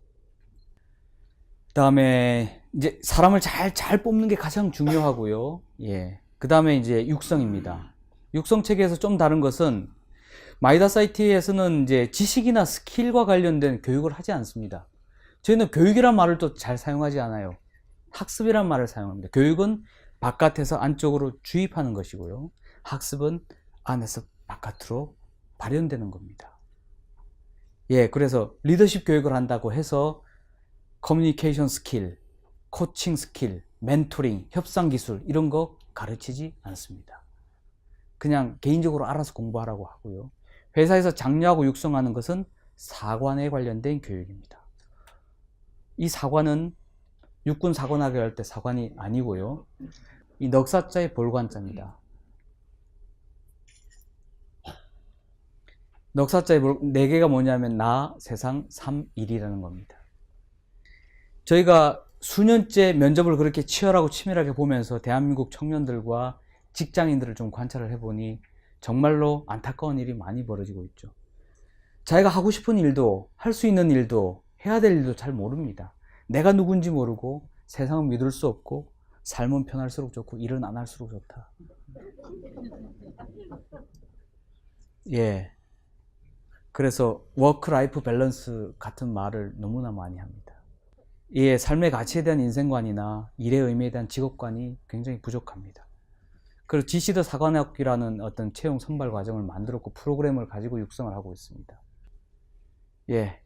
그다음에 이제 사람을 잘 뽑는 게 가장 중요하고요. 예. 그다음에 이제 육성입니다. 육성 체계에서 좀 다른 것은 마이다스 IT에서는 이제 지식이나 스킬과 관련된 교육을 하지 않습니다. 저희는 교육이란 말을 또 잘 사용하지 않아요. 학습이란 말을 사용합니다. 교육은 바깥에서 안쪽으로 주입하는 것이고요. 학습은 안에서 바깥으로 발현되는 겁니다. 예, 그래서 리더십 교육을 한다고 해서 커뮤니케이션 스킬, 코칭 스킬, 멘토링, 협상 기술 이런 거 가르치지 않습니다. 그냥 개인적으로 알아서 공부하라고 하고요. 회사에서 장려하고 육성하는 것은 사관에 관련된 교육입니다. 이 사관은 육군 사관학교 할 때 사관이 아니고요. 이 넉사자의 볼관자입니다. 넉사자의 4개가 뭐냐면 나, 세상, 삼, 일이라는 겁니다. 저희가 수년째 면접을 그렇게 치열하고 치밀하게 보면서 대한민국 청년들과 직장인들을 좀 관찰을 해보니 정말로 안타까운 일이 많이 벌어지고 있죠. 자기가 하고 싶은 일도 할 수 있는 일도 해야 될 일도 잘 모릅니다. 내가 누군지 모르고 세상은 믿을 수 없고 삶은 편할수록 좋고 일은 안 할수록 좋다. 예. 그래서 워크 라이프 밸런스 같은 말을 너무나 많이 합니다. 예, 삶의 가치에 대한 인생관이나 일의 의미에 대한 직업관이 굉장히 부족합니다. 그래서 GC더 사관학교라는 어떤 채용 선발 과정을 만들었고 프로그램을 가지고 육성을 하고 있습니다. 예,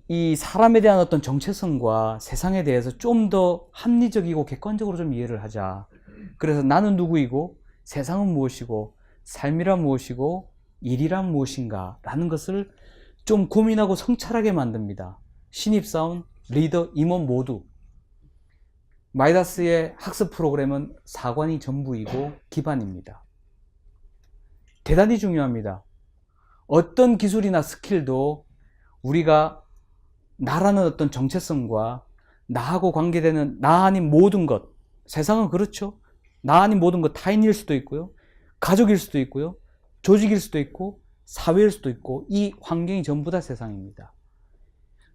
이 사람에 대한 어떤 정체성과 세상에 대해서 좀 더 합리적이고 객관적으로 좀 이해를 하자. 그래서 나는 누구이고 세상은 무엇이고 삶이란 무엇이고 일이란 무엇인가 라는 것을 좀 고민하고 성찰하게 만듭니다. 신입사원, 리더, 임원 모두. 마이다스의 학습 프로그램은 사관이 전부이고 기반입니다. 대단히 중요합니다. 어떤 기술이나 스킬도 우리가 나라는 어떤 정체성과 나하고 관계되는 나 아닌 모든 것, 세상은 그렇죠. 나 아닌 모든 것 타인일 수도 있고요. 가족일 수도 있고요. 조직일 수도 있고 사회일 수도 있고 이 환경이 전부 다 세상입니다.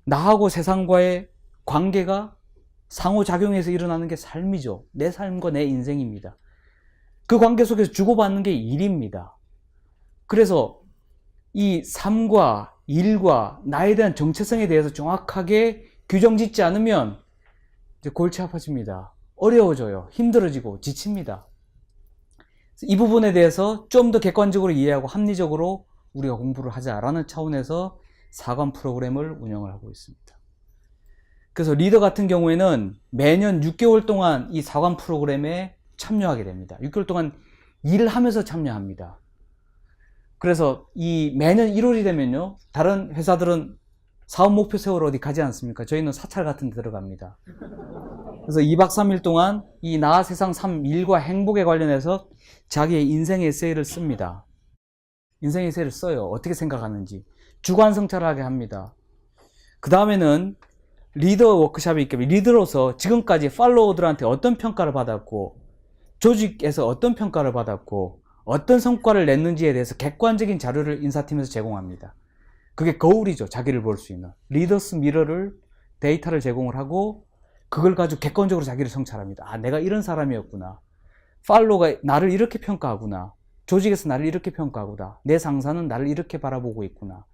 나하고 세상과의 관계가 상호작용해서 일어나는 게 삶이죠. 내 삶과 내 인생입니다. 그 관계 속에서 주고받는 게 일입니다. 그래서 이 삶과 일과 나에 대한 정체성에 대해서 정확하게 규정 짓지 않으면 이제 골치 아파집니다. 어려워져요. 힘들어지고 지칩니다. 이 부분에 대해서 좀 더 객관적으로 이해하고 합리적으로 우리가 공부를 하자라는 차원에서 4관 프로그램을 운영을 하고 있습니다. 그래서 리더 같은 경우에는 매년 6개월 동안 이 4관 프로그램에 참여하게 됩니다. 6개월 동안 일을 하면서 참여합니다. 그래서 이 매년 1월이 되면요, 다른 회사들은 사업 목표 세우러 어디 가지 않습니까? 저희는 사찰 같은 데 들어갑니다. 그래서 2박 3일 동안 이 나 세상 3 일과 행복에 관련해서 자기의 인생 에세이를 씁니다. 인생 에세이를 써요. 어떻게 생각하는지. 주관 성찰하게 합니다. 그 다음에는 리더 워크숍이 있기 때문에 리더로서 지금까지 팔로워들한테 어떤 평가를 받았고, 조직에서 어떤 평가를 받았고, 어떤 성과를 냈는지에 대해서 객관적인 자료를 인사팀에서 제공합니다. 그게 거울이죠. 자기를 볼 수 있는. 리더스 미러를, 데이터를 제공을 하고, 그걸 가지고 객관적으로 자기를 성찰합니다. 아, 내가 이런 사람이었구나. 팔로워가 나를 이렇게 평가하구나. 조직에서 나를 이렇게 평가하구나. 내 상사는 나를 이렇게 바라보고 있구나.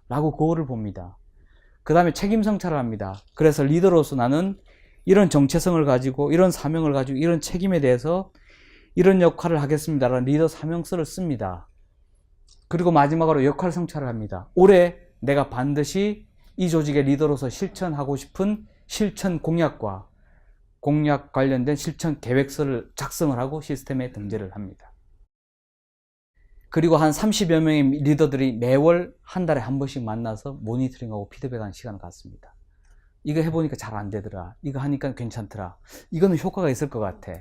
라고 거울을 봅니다. 그 다음에 책임 성찰을 합니다. 그래서 리더로서 나는 이런 정체성을 가지고, 이런 사명을 가지고, 이런 책임에 대해서 이런 역할을 하겠습니다라는 리더 사명서를 씁니다. 그리고 마지막으로 역할 성찰을 합니다. 올해 내가 반드시 이 조직의 리더로서 실천하고 싶은 실천 공약과 공약 관련된 실천 계획서를 작성을 하고 시스템에 등재를 합니다. 그리고 한 30여 명의 리더들이 매월 한 달에 한 번씩 만나서 모니터링하고 피드백하는 시간을 갖습니다. 이거 해보니까 잘 안 되더라. 이거 하니까 괜찮더라. 이거는 효과가 있을 것 같아.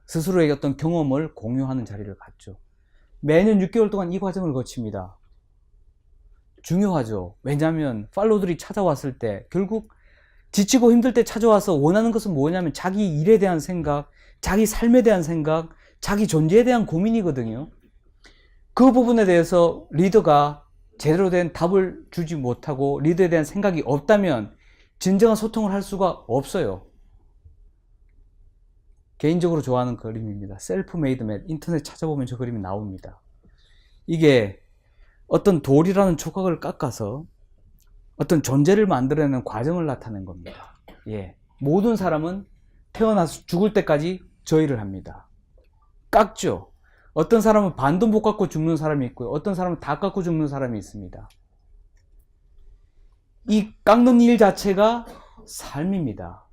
스스로의 어떤 경험을 공유하는 자리를 갖죠. 매년 6개월 동안 이 과정을 거칩니다. 중요하죠. 왜냐하면 팔로우들이 찾아왔을 때 결국 지치고 힘들 때 찾아와서 원하는 것은 뭐냐면 자기 일에 대한 생각, 자기 삶에 대한 생각, 자기 존재에 대한 고민이거든요. 그 부분에 대해서 리더가 제대로 된 답을 주지 못하고 리더에 대한 생각이 없다면 진정한 소통을 할 수가 없어요. 개인적으로 좋아하는 그림입니다. 셀프 메이드 맨. 인터넷 찾아보면 저 그림이 나옵니다. 이게 어떤 돌이라는 조각을 깎아서 어떤 존재를 만들어내는 과정을 나타낸 겁니다. 예. 모든 사람은 태어나서 죽을 때까지 저 일을 합니다. 깎죠. 어떤 사람은 반도 못 깎고 죽는 사람이 있고요. 어떤 사람은 다 깎고 죽는 사람이 있습니다. 이 깎는 일 자체가 삶입니다.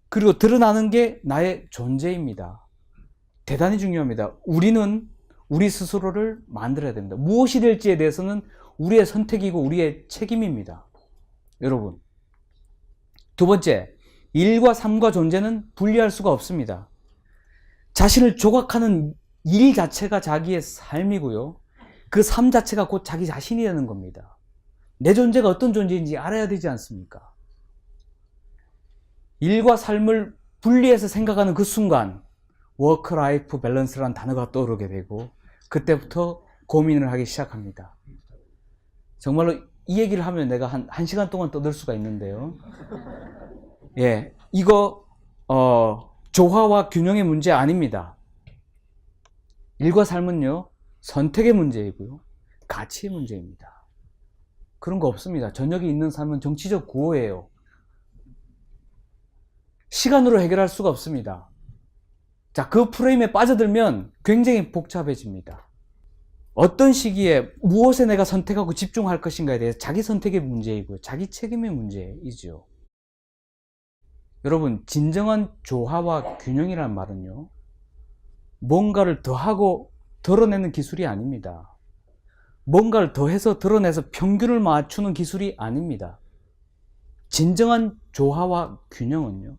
그리고 드러나는 게 나의 존재입니다. 대단히 중요합니다. 우리는 우리 스스로를 만들어야 됩니다. 무엇이 될지에 대해서는 우리의 선택이고 우리의 책임입니다. 여러분. 두 번째, 일과 삶과 존재는 분리할 수가 없습니다. 자신을 조각하는 일 자체가 자기의 삶이고요. 그 삶 자체가 곧 자기 자신이라는 겁니다. 내 존재가 어떤 존재인지 알아야 되지 않습니까? 일과 삶을 분리해서 생각하는 그 순간 워크-라이프 밸런스라는 단어가 떠오르게 되고 그때부터 고민을 하기 시작합니다. 정말로 이 얘기를 하면 내가 한 시간 동안 떠들 수가 있는데요. 예, 이거 조화와 균형의 문제 아닙니다. 일과 삶은요, 선택의 문제이고요, 가치의 문제입니다. 그런 거 없습니다. 저녁에 있는 삶은 정치적 구호예요. 시간으로 해결할 수가 없습니다. 자, 그 프레임에 빠져들면 굉장히 복잡해집니다. 어떤 시기에 무엇에 내가 선택하고 집중할 것인가에 대해서 자기 선택의 문제이고요, 자기 책임의 문제이죠. 여러분, 진정한 조화와 균형이란 말은요, 뭔가를 더하고 덜어내는 기술이 아닙니다. 뭔가를 더해서 덜어내서 평균을 맞추는 기술이 아닙니다. 진정한 조화와 균형은요,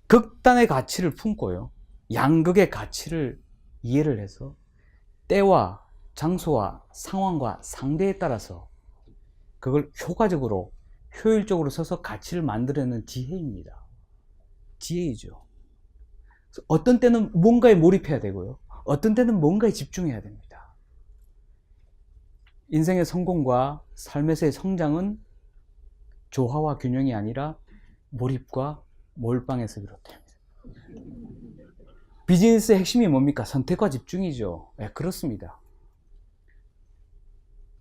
극단의 가치를 품고요, 양극의 가치를 이해를 해서 때와 장소와 상황과 상대에 따라서 그걸 효과적으로, 효율적으로 써서 가치를 만들어내는 지혜입니다. 지혜이죠. 어떤 때는 뭔가에 몰입해야 되고요, 어떤 때는 뭔가에 집중해야 됩니다. 인생의 성공과 삶에서의 성장은 조화와 균형이 아니라 몰입과 몰빵에서 비롯됩니다. 비즈니스의 핵심이 뭡니까? 선택과 집중이죠. 네, 그렇습니다.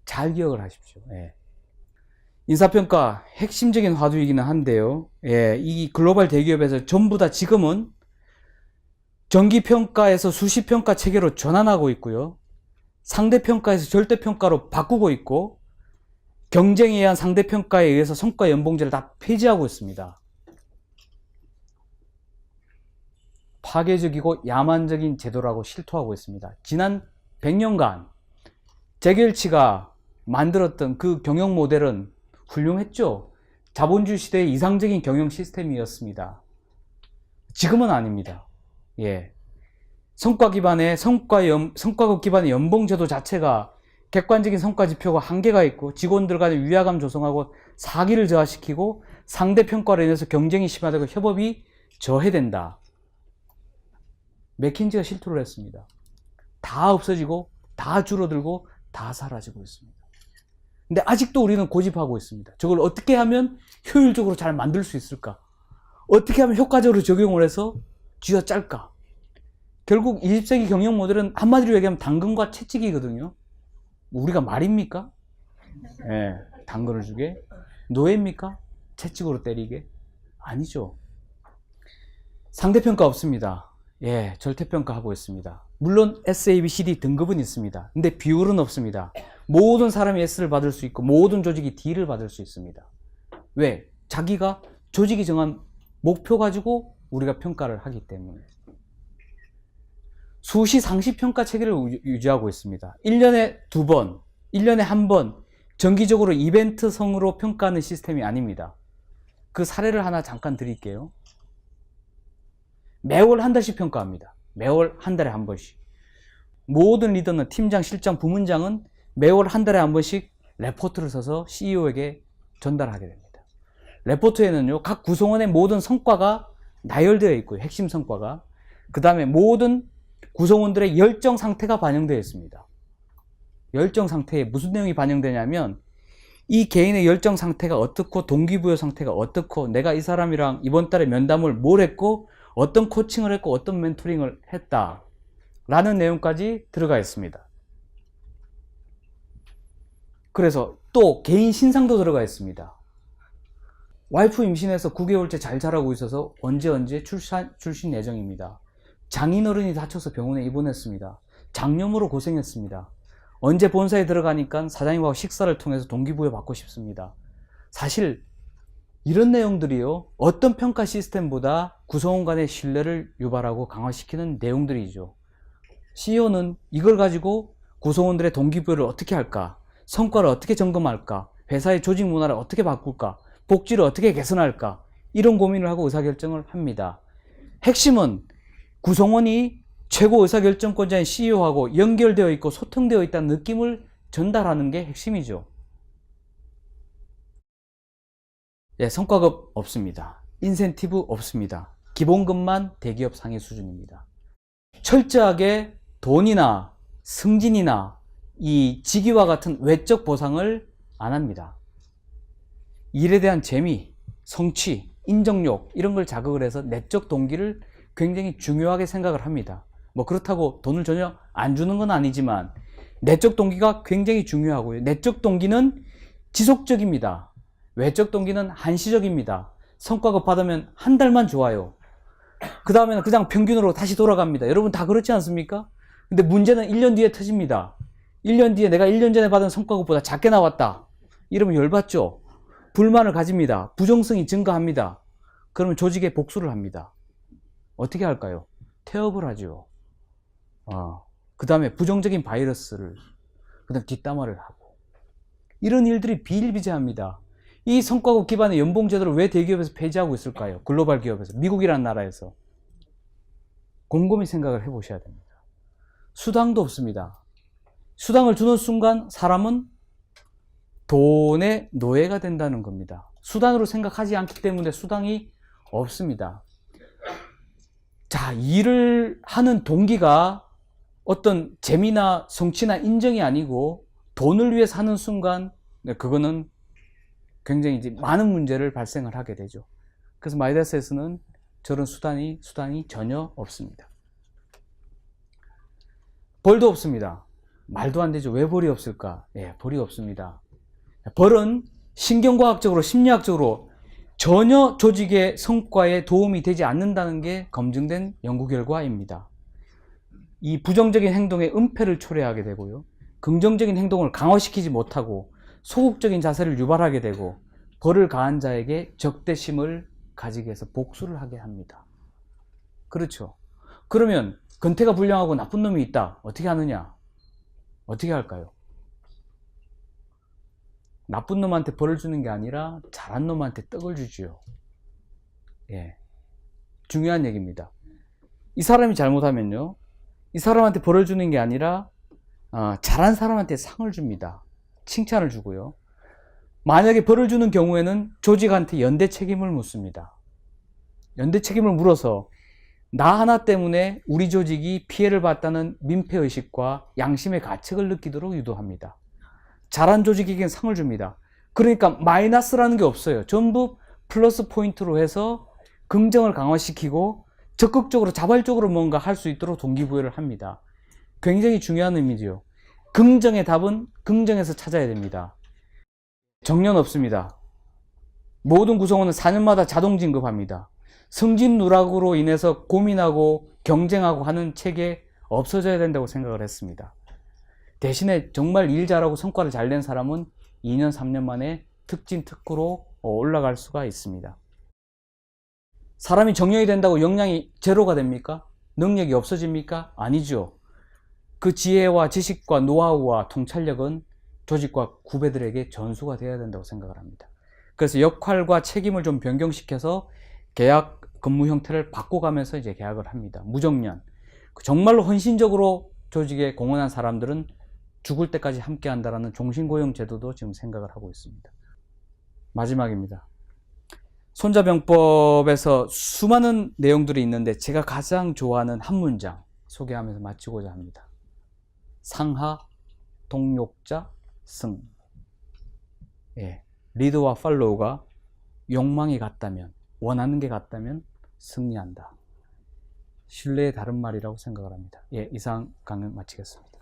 잘 기억을 하십시오. 네. 인사평가 핵심적인 화두이기는 한데요. 예, 이 글로벌 대기업에서 전부 다 지금은 정기평가에서 수시평가 체계로 전환하고 있고요. 상대평가에서 절대평가로 바꾸고 있고, 경쟁에 의한 상대평가에 의해서 성과 연봉제를 다 폐지하고 있습니다. 파괴적이고 야만적인 제도라고 실토하고 있습니다. 지난 100년간 재결치가 만들었던 그 경영 모델은 훌륭했죠. 자본주의 시대의 이상적인 경영 시스템이었습니다. 지금은 아닙니다. 예. 성과급 기반의 연봉제도 자체가 객관적인 성과 지표가 한계가 있고, 직원들 간의 위화감 조성하고 사기를 저하시키고, 상대평가로 인해서 경쟁이 심화되고 협업이 저해된다. 맥킨지가 실토를 했습니다. 다 없어지고, 다 줄어들고, 다 사라지고 있습니다. 근데 아직도 우리는 고집하고 있습니다. 저걸 어떻게 하면 효율적으로 잘 만들 수 있을까? 어떻게 하면 효과적으로 적용을 해서 쥐어 짤까? 결국 20세기 경영 모델은 한마디로 얘기하면 당근과 채찍이거든요. 우리가 말입니까? 예, 당근을 주게? 노예입니까? 채찍으로 때리게? 아니죠. 상대평가 없습니다. 예, 절대평가하고 있습니다. 물론 S, A, B, C, D 등급은 있습니다. 근데 비율은 없습니다. 모든 사람이 S를 받을 수 있고 모든 조직이 D를 받을 수 있습니다. 왜? 자기가 조직이 정한 목표 가지고 우리가 평가를 하기 때문에. 수시 상시평가 체계를 유지하고 있습니다. 1년에 2번, 1년에 1번 정기적으로 이벤트성으로 평가하는 시스템이 아닙니다. 그 사례를 하나 잠깐 드릴게요. 매월 한 달씩 평가합니다. 매월 한 달에 한 번씩. 모든 리더는 팀장, 실장, 부문장은 매월 한 달에 한 번씩 레포트를 써서 CEO에게 전달하게 됩니다. 레포트에는요, 각 구성원의 모든 성과가 나열되어 있고요. 핵심 성과가. 그 다음에 모든 구성원들의 열정 상태가 반영되어 있습니다. 열정 상태에 무슨 내용이 반영되냐면, 이 개인의 열정 상태가 어떻고, 동기부여 상태가 어떻고, 내가 이 사람이랑 이번 달에 면담을 뭘 했고, 어떤 코칭을 했고, 어떤 멘토링을 했다 라는 내용까지 들어가 있습니다. 그래서 또 개인 신상도 들어가 있습니다. 와이프 임신해서 9개월째 잘 자라고 있어서 언제 출신 예정입니다. 장인어른이 다쳐서 병원에 입원했습니다. 장염으로 고생했습니다. 언제 본사에 들어가니까 사장님하고 식사를 통해서 동기부여 받고 싶습니다. 사실 이런 내용들이요, 어떤 평가 시스템보다 구성원 간의 신뢰를 유발하고 강화시키는 내용들이죠. CEO는 이걸 가지고 구성원들의 동기부여를 어떻게 할까, 성과를 어떻게 점검할까, 회사의 조직 문화를 어떻게 바꿀까, 복지를 어떻게 개선할까, 이런 고민을 하고 의사결정을 합니다. 핵심은 구성원이 최고 의사결정권자인 CEO하고 연결되어 있고 소통되어 있다는 느낌을 전달하는 게 핵심이죠. 예, 성과급 없습니다. 인센티브 없습니다. 기본급만 대기업 상위 수준입니다. 철저하게 돈이나 승진이나 이 직위와 같은 외적 보상을 안 합니다. 일에 대한 재미, 성취, 인정욕 이런 걸 자극을 해서 내적 동기를 굉장히 중요하게 생각을 합니다. 뭐 그렇다고 돈을 전혀 안 주는 건 아니지만 내적 동기가 굉장히 중요하고요. 내적 동기는 지속적입니다. 외적 동기는 한시적입니다. 성과급 받으면 한 달만 좋아요. 그 다음에는 그냥 평균으로 다시 돌아갑니다. 여러분 다 그렇지 않습니까? 근데 문제는 1년 뒤에 터집니다. 1년 뒤에 내가 1년 전에 받은 성과급보다 작게 나왔다. 이러면 열받죠? 불만을 가집니다. 부정성이 증가합니다. 그러면 조직에 복수를 합니다. 어떻게 할까요? 태업을 하죠. 그 다음에 부정적인 바이러스를, 그 다음 뒷담화를 하고. 이런 일들이 비일비재합니다. 이 성과급 기반의 연봉제도를 왜 대기업에서 폐지하고 있을까요? 글로벌 기업에서, 미국이라는 나라에서. 곰곰이 생각을 해보셔야 됩니다. 수당도 없습니다. 수당을 주는 순간 사람은 돈의 노예가 된다는 겁니다. 수단으로 생각하지 않기 때문에 수당이 없습니다. 자, 일을 하는 동기가 어떤 재미나 성취나 인정이 아니고 돈을 위해서 하는 순간 그거는 굉장히 이제 많은 문제를 발생을 하게 되죠. 그래서 마이다스에서는 저런 수단이 전혀 없습니다. 벌도 없습니다. 말도 안 되죠. 왜 벌이 없을까? 예, 벌이 없습니다. 벌은 신경과학적으로, 심리학적으로 전혀 조직의 성과에 도움이 되지 않는다는 게 검증된 연구 결과입니다. 이 부정적인 행동의 은폐를 초래하게 되고요. 긍정적인 행동을 강화시키지 못하고 소극적인 자세를 유발하게 되고 벌을 가한 자에게 적대심을 가지게 해서 복수를 하게 합니다. 그렇죠. 그러면 근태가 불량하고 나쁜 놈이 있다. 어떻게 하느냐? 어떻게 할까요? 나쁜 놈한테 벌을 주는 게 아니라 잘한 놈한테 떡을 주지요. 예. 중요한 얘기입니다. 이 사람이 잘못하면요, 이 사람한테 벌을 주는 게 아니라 잘한 사람한테 상을 줍니다. 칭찬을 주고요. 만약에 벌을 주는 경우에는 조직한테 연대 책임을 묻습니다. 연대 책임을 물어서 나 하나 때문에 우리 조직이 피해를 봤다는 민폐의식과 양심의 가책을 느끼도록 유도합니다. 잘한 조직에겐 상을 줍니다. 그러니까 마이너스라는 게 없어요. 전부 플러스 포인트로 해서 긍정을 강화시키고 적극적으로 자발적으로 뭔가 할 수 있도록 동기부여를 합니다. 굉장히 중요한 의미지요. 긍정의 답은 긍정에서 찾아야 됩니다. 정년 없습니다. 모든 구성원은 4년마다 자동 진급합니다. 승진 누락으로 인해서 고민하고 경쟁하고 하는 체계 없어져야 된다고 생각을 했습니다. 대신에 정말 일 잘하고 성과를 잘 낸 사람은 2년, 3년 만에 특진 특구로 올라갈 수가 있습니다. 사람이 정년이 된다고 역량이 제로가 됩니까? 능력이 없어집니까? 아니죠. 그 지혜와 지식과 노하우와 통찰력은 조직과 구배들에게 전수가 되어야 된다고 생각을 합니다. 그래서 역할과 책임을 좀 변경시켜서 계약 근무 형태를 바꿔가면서 이제 계약을 합니다. 무정년. 정말로 헌신적으로 조직에 공헌한 사람들은 죽을 때까지 함께 한다라는 종신고용 제도도 지금 생각을 하고 있습니다. 마지막입니다. 손자병법에서 수많은 내용들이 있는데 제가 가장 좋아하는 한 문장 소개하면서 마치고자 합니다. 상하, 동욕자, 승. 예, 리더와 팔로우가 욕망이 같다면, 원하는 게 같다면 승리한다. 신뢰의 다른 말이라고 생각을 합니다. 예, 이상 강연 마치겠습니다.